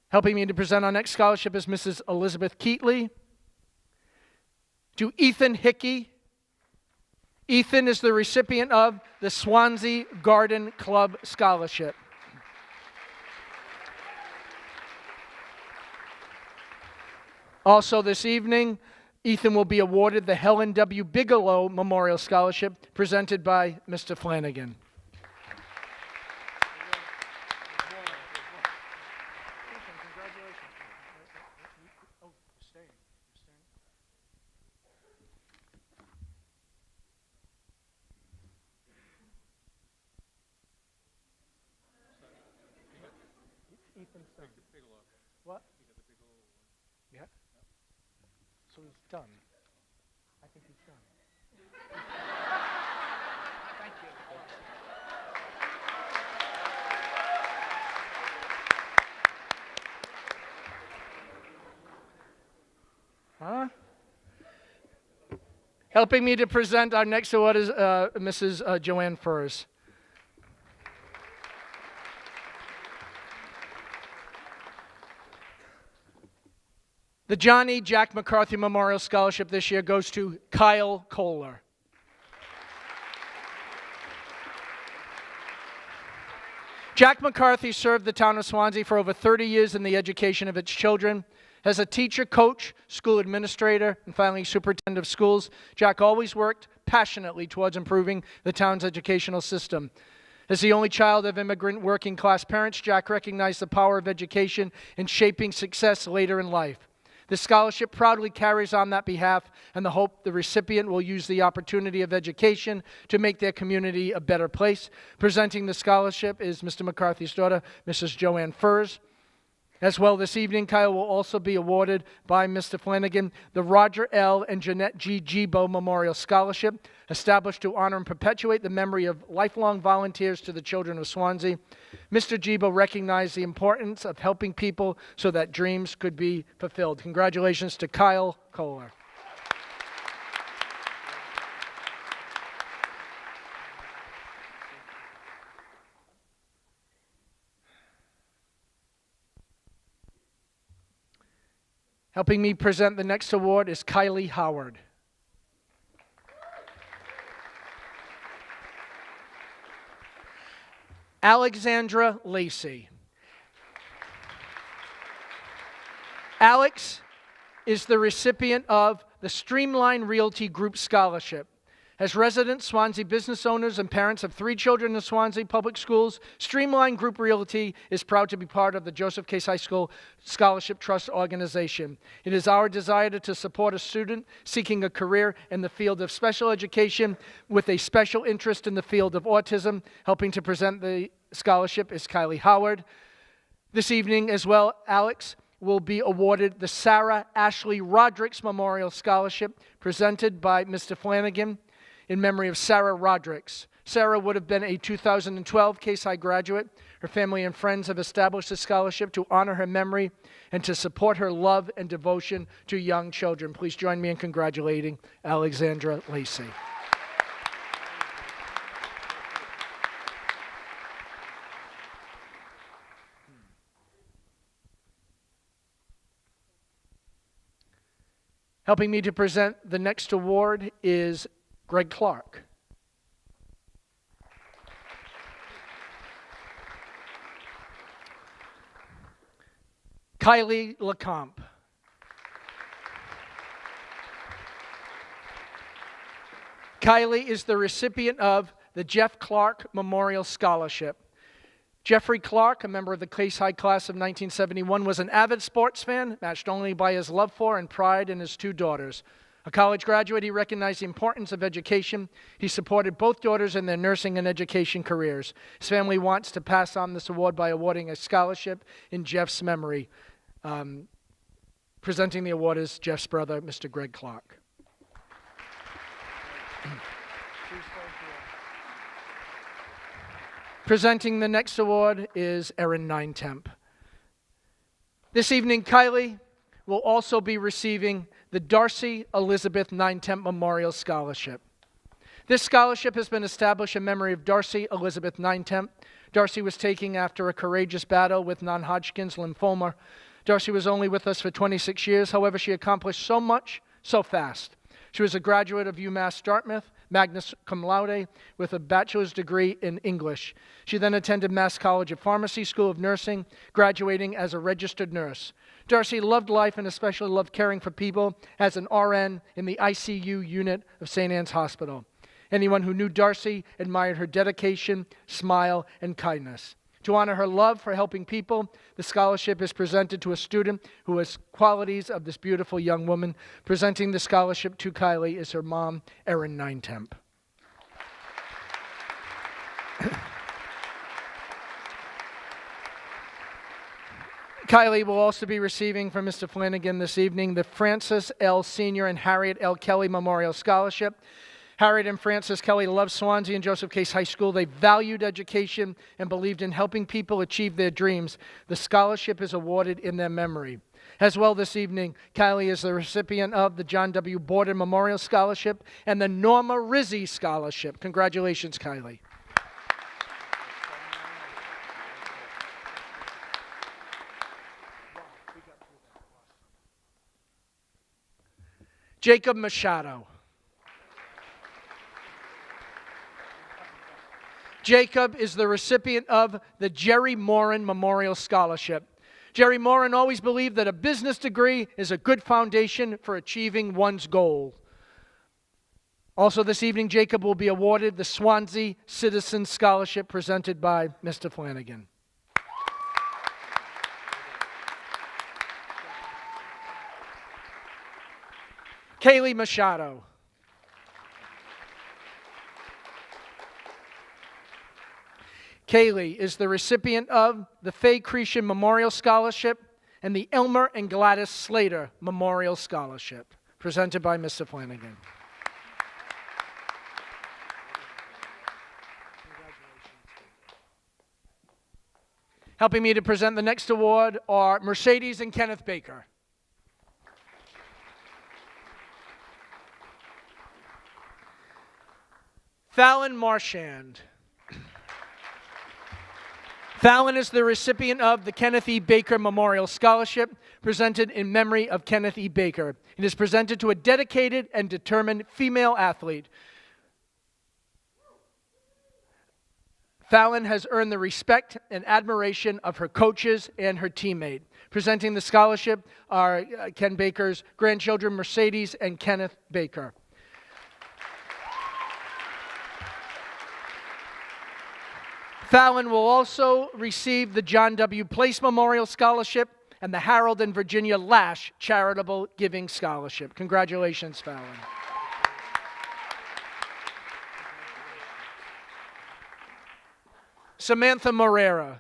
Helping me to present our next scholarship is Mrs. Elizabeth Keatley. To Ethan Hickey. Ethan is the recipient of the Swansea Garden Club Scholarship. Also this evening, Ethan will be awarded the Helen W. Bigelow Memorial Scholarship presented by Mr. Flanagan. What? Yeah. So he's done. I think he's done. Thank you. Huh? Helping me to present our next award is Mrs. Joanne Furs. The John E. Jack McCarthy Memorial Scholarship this year goes to Kyle Kohler. Jack McCarthy served the town of Swansea for over 30 years in the education of its children. As a teacher, coach, school administrator, and finally superintendent of schools, Jack always worked passionately towards improving the town's educational system. As the only child of immigrant working-class parents, Jack recognized the power of education in shaping success later in life. The scholarship proudly carries on that behalf and the hope the recipient will use the opportunity of education to make their community a better place. Presenting the scholarship is Mr. McCarthy's daughter, Mrs. Joanne Furs. As well this evening, Kyle will also be awarded by Mr. Flanagan the Roger L. and Jeanette G. Gibo Memorial Scholarship, established to honor and perpetuate the memory of lifelong volunteers to the children of Swansea. Mr. Gibo recognized the importance of helping people so that dreams could be fulfilled. Congratulations to Kyle Kohler. Helping me present the next award is Kylie Howard. Alexandra Lacey. Alex is the recipient of the Streamline Realty Group Scholarship. As resident Swansea business owners and parents of 3 children in Swansea Public Schools, Streamline Group Realty is proud to be part of the Joseph Case High School Scholarship Trust organization. It is our desire to support a student seeking a career in the field of special education with a special interest in the field of autism. Helping to present the scholarship is Kylie Howard. This evening as well, Alex will be awarded the Sarah Ashley Rodericks Memorial Scholarship presented by Mr. Flanagan in memory of Sarah Rodericks. Sarah would have been a 2012 Case High graduate. Her family and friends have established a scholarship to honor her memory and to support her love and devotion to young children. Please join me in congratulating Alexandra Lacey. Helping me to present the next award is Greg Clark. Kylie Lecomte. Kylie is the recipient of the Jeff Clark Memorial Scholarship. Jeffrey Clark, a member of the Case High class of 1971, was an avid sports fan, matched only by his love for and pride in his 2 daughters. A college graduate, he recognized the importance of education. He supported both daughters in their nursing and education careers. His family wants to pass on this award by awarding a scholarship in Jeff's memory. Presenting the award is Jeff's brother, Mr. Greg Clark. Presenting the next award is Erin Ninetemp. This evening, Kylie will also be receiving the Darcy Elizabeth Ninetemp Memorial Scholarship. This scholarship has been established in memory of Darcy Elizabeth Ninetemp. Darcy was taking after a courageous battle with non-Hodgkin's lymphoma. Darcy was only with us for 26 years. However, she accomplished so much so fast. She was a graduate of UMass Dartmouth, magna cum laude, with a bachelor's degree in English. She then attended Mass College of Pharmacy, School of Nursing, graduating as a registered nurse. Darcy loved life and especially loved caring for people as an RN in the ICU unit of St. Anne's Hospital. Anyone who knew Darcy admired her dedication, smile, and kindness. To honor her love for helping people, the scholarship is presented to a student who has qualities of this beautiful young woman. Presenting the scholarship to Kylie is her mom, Erin Ninetemp. Kylie will also be receiving from Mr. Flanagan this evening the Francis L. Senior and Harriet L. Kelly Memorial Scholarship. Harriet and Francis Kelly loved Swansea and Joseph Case High School. They valued education and believed in helping people achieve their dreams. The scholarship is awarded in their memory. As well this evening, Kylie is the recipient of the John W. Borden Memorial Scholarship and the Norma Rizzi Scholarship. Congratulations, Kylie. Jacob Machado. Jacob is the recipient of the Jerry Morin Memorial Scholarship. Jerry Morin always believed that a business degree is a good foundation for achieving one's goal. Also this evening, Jacob will be awarded the Swansea Citizen Scholarship presented by Mr. Flanagan. Kaylee Machado. Kaylee is the recipient of the Faye Cretion Memorial Scholarship and the Elmer and Gladys Slater Memorial Scholarship, presented by Mr. Flanagan. Helping me to present the next award are Mercedes and Kenneth Baker. Fallon Marchand. Fallon is the recipient of the Kenneth E. Baker Memorial Scholarship, presented in memory of Kenneth E. Baker. It is presented to a dedicated and determined female athlete. Fallon has earned the respect and admiration of her coaches and her teammate. Presenting the scholarship are Ken Baker's grandchildren, Mercedes and Kenneth Baker. Fallon will also receive the John W. Place Memorial Scholarship and the Harold and Virginia Lash Charitable Giving Scholarship. Congratulations, Fallon. Samantha Morera.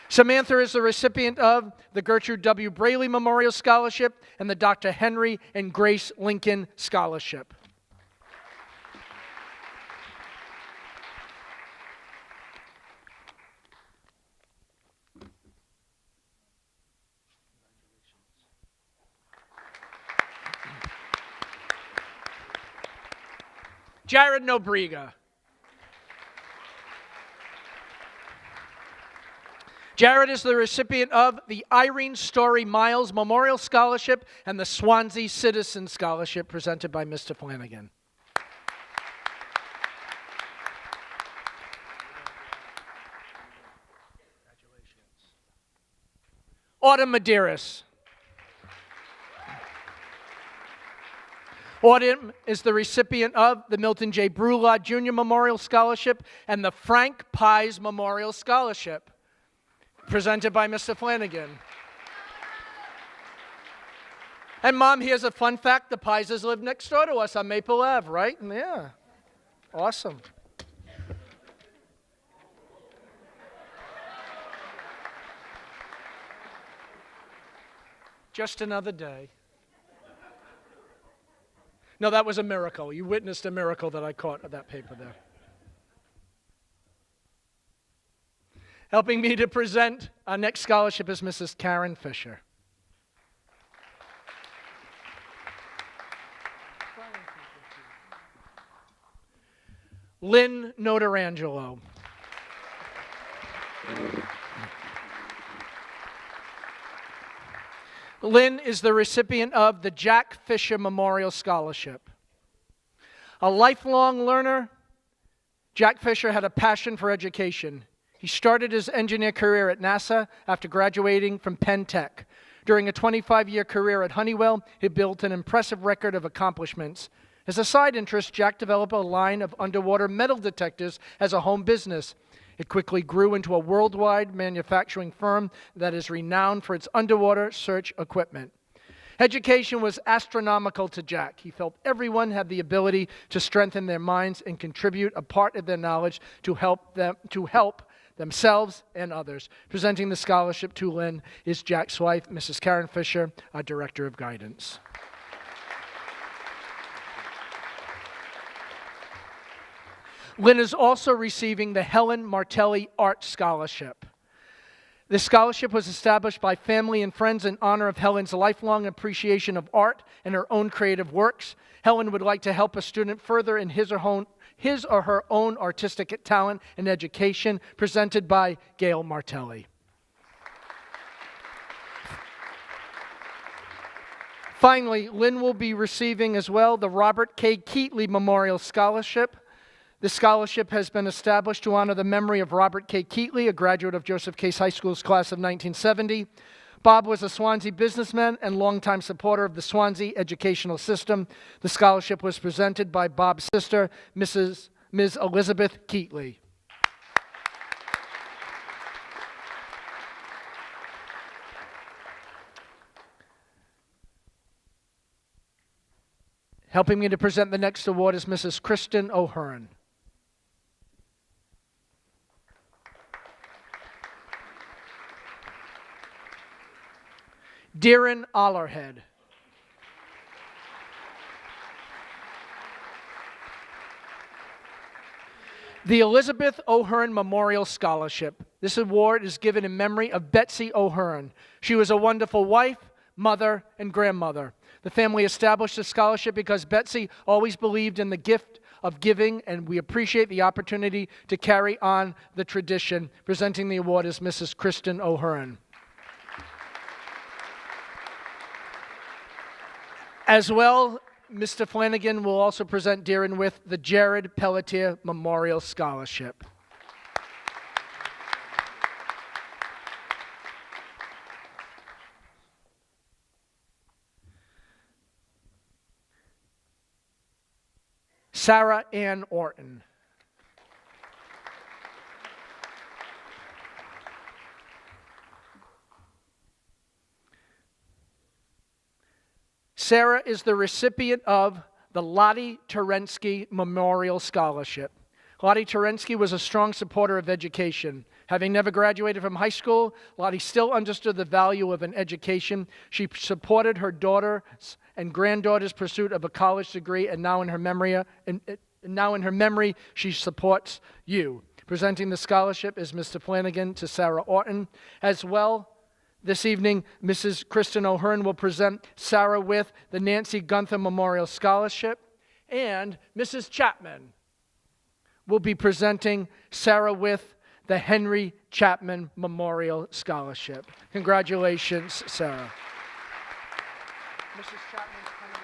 Samantha is the recipient of the Gertrude W. Braley Memorial Scholarship and the Dr. Henry and Grace Lincoln Scholarship. Jared Nobriga. Jared is the recipient of the Irene Story Miles Memorial Scholarship and the Swansea Citizen Scholarship presented by Mr. Flanagan. Autumn Medeiros. Autumn is the recipient of the Milton J. Brulot Jr. Memorial Scholarship and the Frank Pies Memorial Scholarship, presented by Mr. Flanagan. And Mom, here's a fun fact. The Pieses live next door to us on Maple Ave, right? Yeah. Awesome. Just another day. No, that was a miracle. You witnessed a miracle that I caught of that paper there. Helping me to present our next scholarship is Mrs. Karen Fisher. Lynn Notarangelo. Lynn is the recipient of the Jack Fisher Memorial Scholarship. A lifelong learner, Jack Fisher had a passion for education. He started his engineer career at NASA after graduating from Penn Tech. During a 25-year career at Honeywell, he built an impressive record of accomplishments. As a side interest, Jack developed a line of underwater metal detectors as a home business. It quickly grew into a worldwide manufacturing firm that is renowned for its underwater search equipment. Education was astronomical to Jack. He felt everyone had the ability to strengthen their minds and contribute a part of their knowledge to help themselves and others. Presenting the scholarship to Lynn is Jack's wife, Mrs. Karen Fisher, our Director of Guidance. Lynn is also receiving the Helen Martelli Art Scholarship. This scholarship was established by family and friends in honor of Helen's lifelong appreciation of art and her own creative works. Helen would like to help a student further in his or her own artistic talent and education, presented by Gail Martelli. Finally, Lynn will be receiving as well the Robert K. Keatley Memorial Scholarship. This scholarship has been established to honor the memory of Robert K. Keatley, a graduate of Joseph Case High School's class of 1970. Bob was a Swansea businessman and longtime supporter of the Swansea educational system. The scholarship was presented by Bob's sister, Ms. Elizabeth Keatley. Helping me to present the next award is Mrs. Kristen O'Hearn. Darren Ollerhead. The Elizabeth O'Hearn Memorial Scholarship. This award is given in memory of Betsy O'Hearn. She was a wonderful wife, mother, and grandmother. The family established the scholarship because Betsy always believed in the gift of giving, and we appreciate the opportunity to carry on the tradition. Presenting the award is Mrs. Kristen O'Hearn. As well, Mr. Flanagan will also present Deering with the Jared Pelletier Memorial Scholarship. Sarah Ann Orton. Sarah is the recipient of the Lottie Terensky Memorial Scholarship. Lottie Terensky was a strong supporter of education. Having never graduated from high school, Lottie still understood the value of an education. She supported her daughter's and granddaughter's pursuit of a college degree, and now in her memory, she supports you. Presenting the scholarship is Mr. Flanagan to Sarah Orton. As well, this evening, Mrs. Kristen O'Hearn will present Sarah with the Nancy Gunther Memorial Scholarship, and Mrs. Chapman will be presenting Sarah with the Henry Chapman Memorial Scholarship. Congratulations, Sarah. Mrs. Chapman's coming.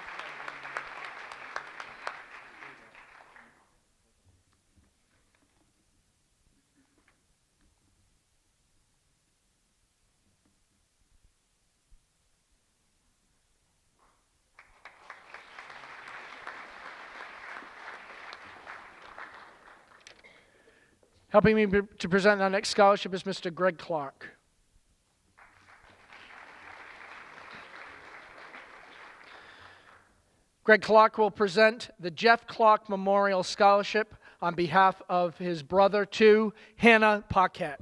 Helping me to present our next scholarship is Mr. Greg Clark. Greg Clark will present the Jeff Clark Memorial Scholarship on behalf of his brother to Hannah Paquette.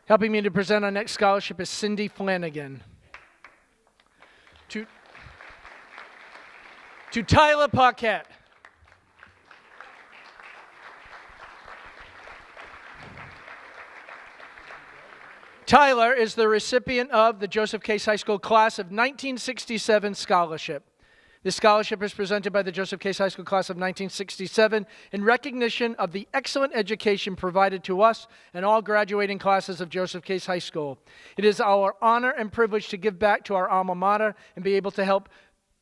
Helping me to present our next scholarship is Cindy Flanagan. To Tyler Paquette. Tyler is the recipient of the Joseph Case High School Class of 1967 Scholarship. This scholarship is presented by the Joseph Case High School Class of 1967 in recognition of the excellent education provided to us and all graduating classes of Joseph Case High School. It is our honor and privilege to give back to our alma mater and be able to help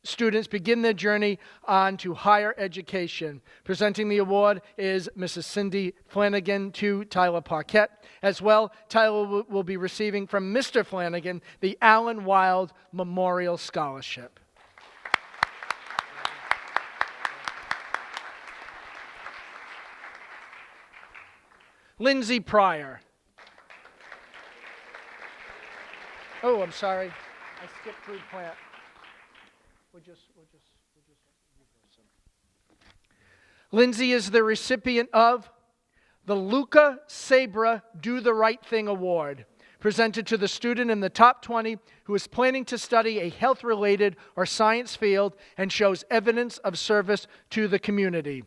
students begin their journey on to higher education. Presenting the award is Mrs. Cindy Flanagan to Tyler Paquette. As well, Tyler will be receiving from Mr. Flanagan the Allen Wild Memorial Scholarship. Lindsay Pryor. Oh, I'm sorry. I skipped Drew Plant. We'll just reverse them. Lindsay is the recipient of the Luca Sabra Do the Right Thing Award, presented to the student in the top 20 who is planning to study a health-related or science field and shows evidence of service to the community.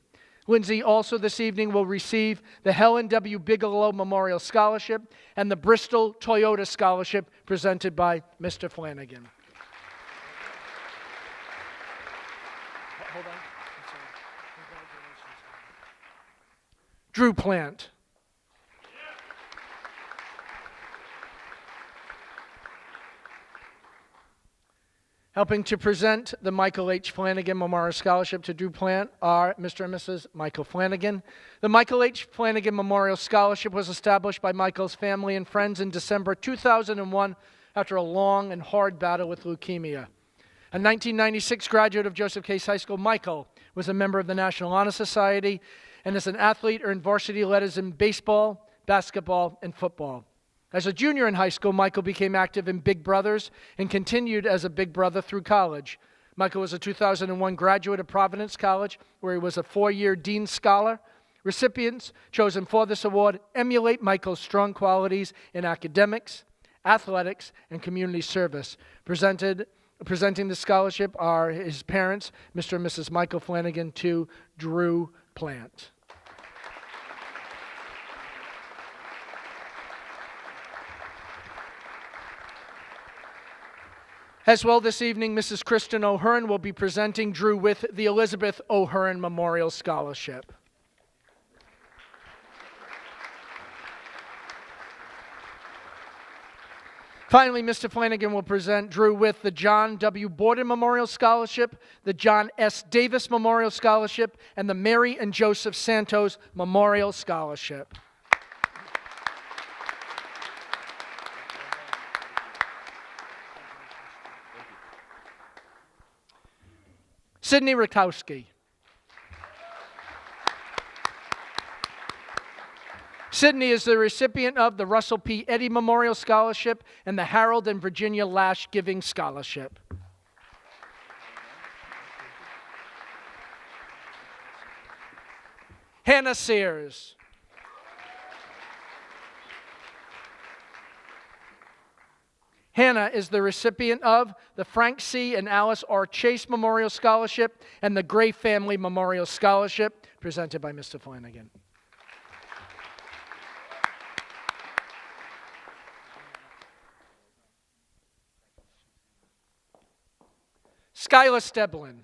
Lindsay also this evening will receive the Helen W. Bigelow Memorial Scholarship and the Bristol Toyota Scholarship presented by Mr. Flanagan. Hold on. I'm sorry. Congratulations. Drew Plant. Helping to present the Michael H. Flanagan Memorial Scholarship to Drew Plant are Mr. and Mrs. Michael Flanagan. The Michael H. Flanagan Memorial Scholarship was established by Michael's family and friends in December 2001 after a long and hard battle with leukemia. A 1996 graduate of Joseph Case High School, Michael was a member of the National Honor Society and as an athlete earned varsity letters in baseball, basketball, and football. As a junior in high school, Michael became active in Big Brothers and continued as a Big Brother through college. Michael was a 2001 graduate of Providence College, where he was a 4-year Dean Scholar. Recipients chosen for this award emulate Michael's strong qualities in academics, athletics, and community service. Presenting the scholarship are his parents, Mr. and Mrs. Michael Flanagan, to Drew Plant. As well this evening, Mrs. Kristen O'Hearn will be presenting Drew with the Elizabeth O'Hearn Memorial Scholarship. Finally, Mr. Flanagan will present Drew with the John W. Borden Memorial Scholarship, the John S. Davis Memorial Scholarship, and the Mary and Joseph Santos Memorial Scholarship. Sydney Rakowski. Sydney is the recipient of the Russell P. Eddy Memorial Scholarship and the Harold and Virginia Lash Giving Scholarship. Hannah Sears. Hannah is the recipient of the Frank C. and Alice R. Chase Memorial Scholarship and the Gray Family Memorial Scholarship, presented by Mr. Flanagan. Skylar Steblin.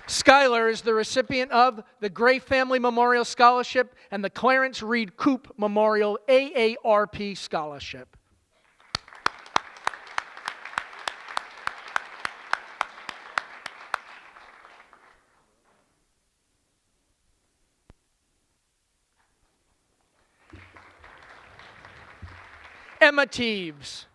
Skylar is the recipient of the Gray Family Memorial Scholarship and the Clarence Reed Coop Memorial AARP Scholarship. Emma Teeves.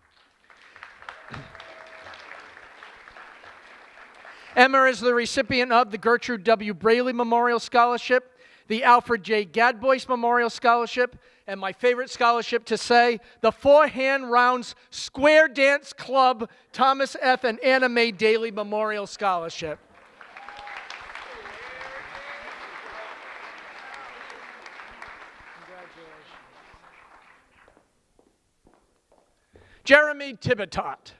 Emma is the recipient of the Gertrude W. Braley Memorial Scholarship, the Alfred J. Gadbois Memorial Scholarship, and my favorite scholarship to say, the Four Hand Rounds Square Dance Club Thomas F. and Anna Mae Daly Memorial Scholarship. Jeremy Tibitot.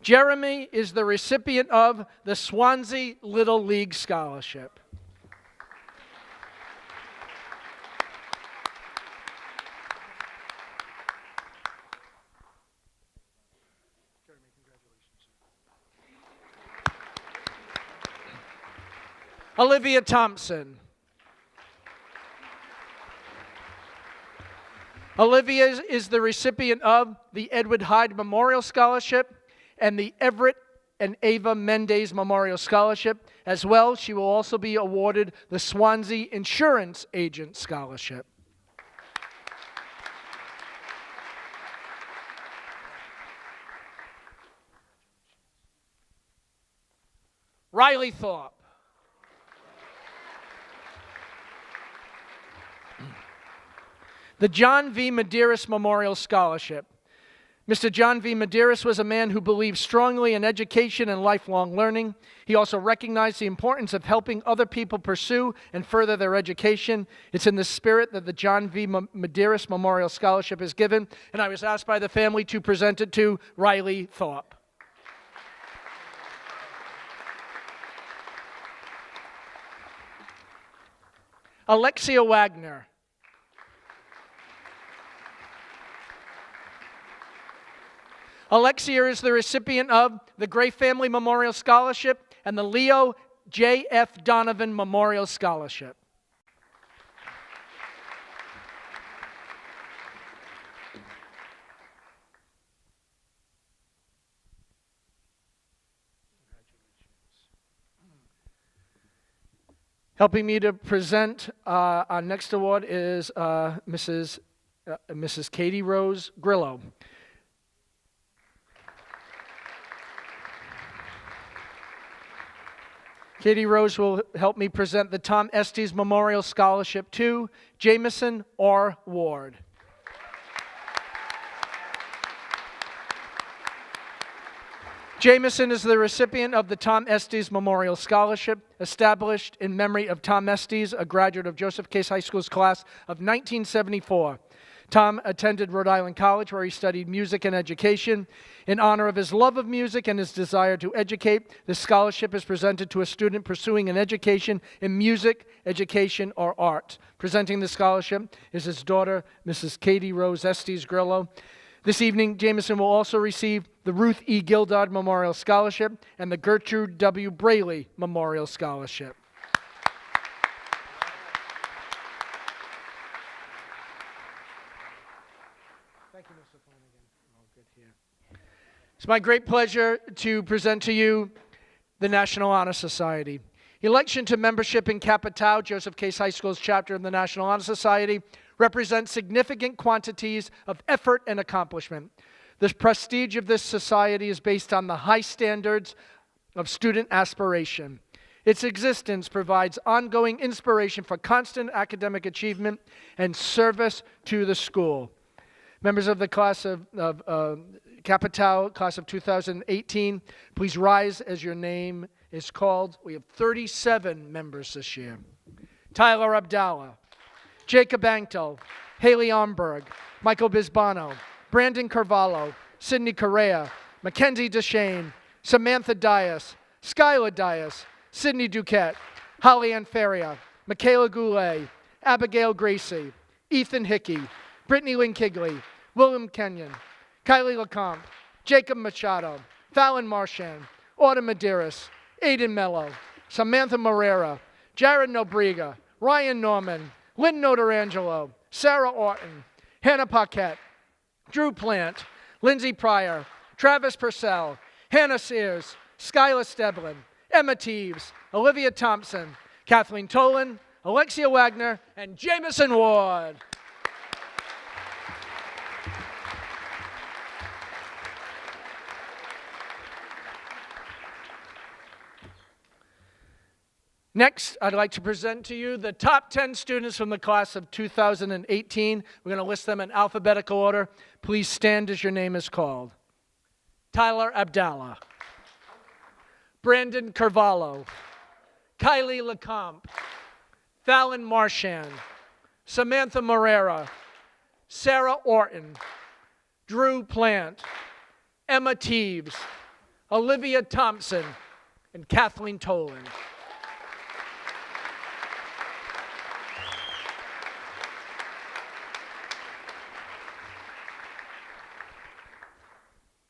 Jeremy is the recipient of the Swansea Little League Scholarship. Olivia Thompson. Olivia is the recipient of the Edward Hyde Memorial Scholarship and the Everett and Ava Mendez Memorial Scholarship. As well, she will also be awarded the Swansea Insurance Agent Scholarship. Riley Thorpe. The John V. Medeiros Memorial Scholarship. Mr. John V. Medeiros was a man who believed strongly in education and lifelong learning. He also recognized the importance of helping other people pursue and further their education. It's in this spirit that the John V. Medeiros Memorial Scholarship is given, and I was asked by the family to present it to Riley Thorpe. Alexia Wagner. Alexia is the recipient of the Gray Family Memorial Scholarship and the Leo J. F. Donovan Memorial Scholarship. Helping me to present our next award is Mrs. Katie Rose Grillo. Katie Rose will help me present the Tom Estes Memorial Scholarship to Jamison R. Ward. Jameson is the recipient of the Tom Estes Memorial Scholarship, established in memory of Tom Estes, a graduate of Joseph Case High School's class of 1974. Tom attended Rhode Island College, where he studied music and education. In honor of his love of music and his desire to educate, this scholarship is presented to a student pursuing an education in music, education, or art. Presenting the scholarship is his daughter, Mrs. Katie Rose Estes Grillo. This evening, Jameson will also receive the Ruth E. Gildard Memorial Scholarship and the Gertrude W. Braley Memorial Scholarship. Thank you, Mr. Flanagan. All good here. It's my great pleasure to present to you the National Honor Society. Election to membership in Kappa Tau, Joseph Case High School's chapter of the National Honor Society, represents significant quantities of effort and accomplishment. The prestige of this society is based on the high standards of student aspiration. Its existence provides ongoing inspiration for constant academic achievement and service to the school. Members of the class of Kappa Tau, class of 2018, please rise as your name is called. We have 37 members this year. Tyler Abdallah, Jacob Anktel, Haley Armberg, Michael Bisbano, Brandon Carvalho, Sydney Correa, Mackenzie Deshane, Samantha Dias, Skylar Dias, Sydney Duquette, Holly Ann Feria, Michaela Goulet, Abigail Gracie, Ethan Hickey, Brittany Lynn Kigley, William Kenyon, Kylie LeComte, Jacob Machado, Fallon Marchand, Autumn Medeiros, Aiden Mello, Samantha Morera, Jared Nobriga, Ryan Norman, Lynn Notarangelo, Sarah Orton, Hannah Paquette, Drew Plant, Lindsay Pryor, Travis Purcell, Hannah Sears, Skylar Steblin, Emma Teves, Olivia Thompson, Kathleen Tolan, Alexia Wagner, and Jameson Ward. Next, I'd like to present to you the top 10 students from the class of 2018. We're going to list them in alphabetical order. Please stand as your name is called. Tyler Abdallah, Brandon Carvalho, Kylie LeComte, Fallon Marchand, Samantha Morera, Sarah Orton, Drew Plant, Emma Teves, Olivia Thompson, and Kathleen Tolan.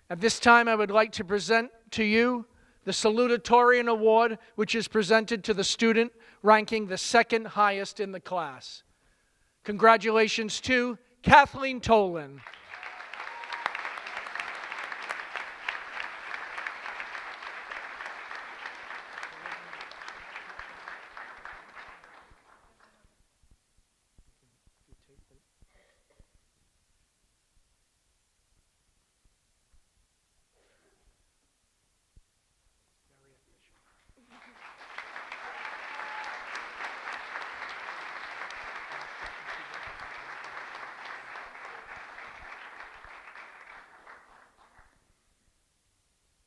At this time, I would like to present to you the Salutatorian Award, which is presented to the student ranking the second highest in the class. Congratulations to Kathleen Tolan.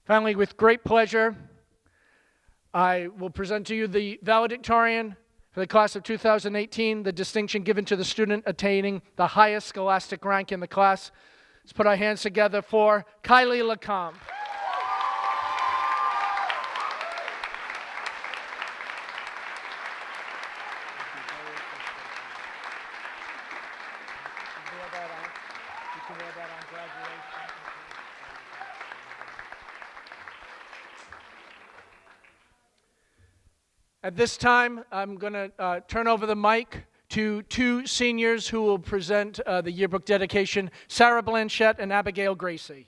Finally, with great pleasure, I will present to you the valedictorian for the class of 2018, the distinction given to the student attaining the highest scholastic rank in the class. Let's put our hands together for Kylie LeComte. At this time, I'm going to turn over the mic to two seniors who will present the yearbook dedication, Sarah Blanchette and Abigail Gracie.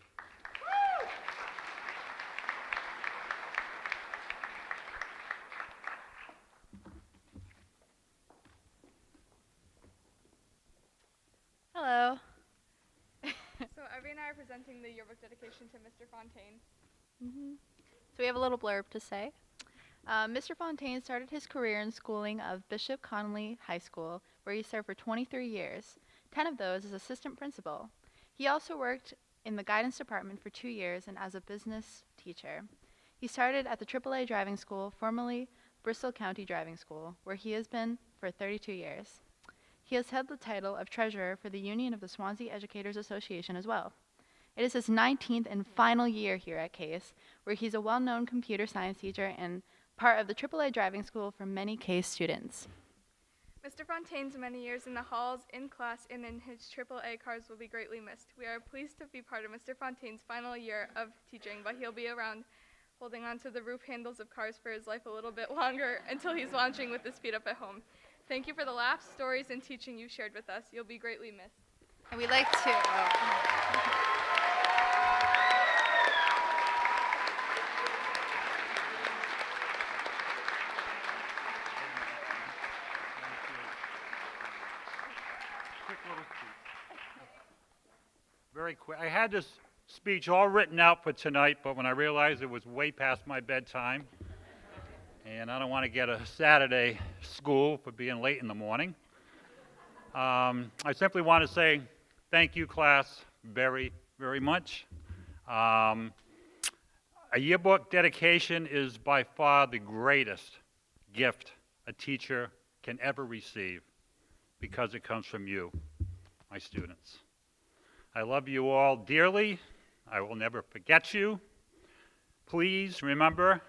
Hello. So Evie and I are presenting the yearbook dedication to Mr. Fontaine. So we have a little blurb to say. Mr. Fontaine started his career in schooling of Bishop Connolly High School, where he served for 23 years, 10 of those as assistant principal. He also worked in the guidance department for 2 years and as a business teacher. He started at the AAA Driving School, formerly Bristol County Driving School, where he has been for 32 years. He has held the title of treasurer for the Union of the Swansea Educators Association as well. It is his 19th and final year here at CASE, where he's a well-known computer science teacher and part of the AAA Driving School for many CASE students. Mr. Fontaine's many years in the halls, in class, and in his AAA cars will be greatly missed. We are pleased to be part of Mr. Fontaine's final year of teaching, but he'll be around holding on to the roof handles of cars for his life a little bit longer until he's launching with his feet up at home. Thank you for the laughs, stories, and teaching you shared with us. You'll be greatly missed. And we'd like to... Very quick. I had this speech all written out for tonight, but when I realized it was way past my bedtime, and I don't want to get a Saturday school for being late in the morning, I simply want to say thank you, class, very, very much. A yearbook dedication is by far the greatest gift a teacher can ever receive because it comes from you, my students. I love you all dearly. I will never forget you. Please remember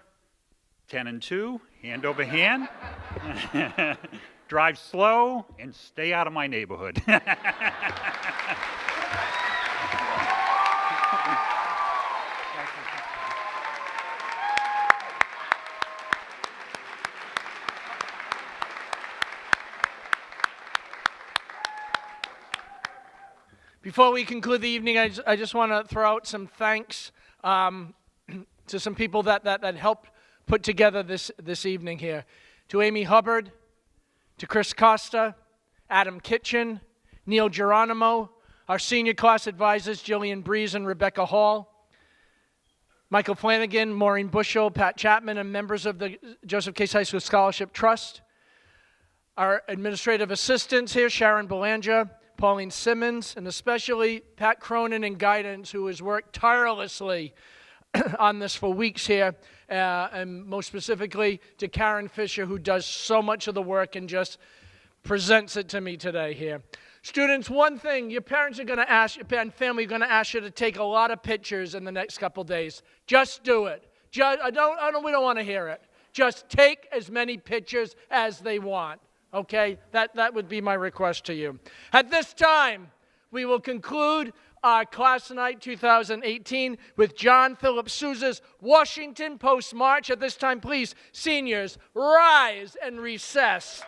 10 and 2, hand over hand. Drive slow and stay out of my neighborhood. Before we conclude the evening, I just want to throw out some thanks to some people that helped put together this evening here. To Amy Hubbard, to Chris Costa, Adam Kitchen, Neil Geronimo, our senior class advisors, Jillian Breeze and Rebecca Hall, Michael Flanagan, Maureen Bushel, Pat Chapman, and members of the Joseph Case High School Scholarship Trust. Our administrative assistants here, Sharon Belanger, Pauline Simmons, and especially Pat Cronin in guidance, who has worked tirelessly on this for weeks here, and most specifically to Karen Fisher, who does so much of the work and just presents it to me today here. Students, one thing, your parents are going to ask, and family are going to ask you to take a lot of pictures in the next couple days. Just do it. We don't want to hear it. Just take as many pictures as they want. Okay, that would be my request to you. At this time, we will conclude our Class Night 2018 with John Philip Sousa's Washington Post March. At this time, please, seniors, rise and recess.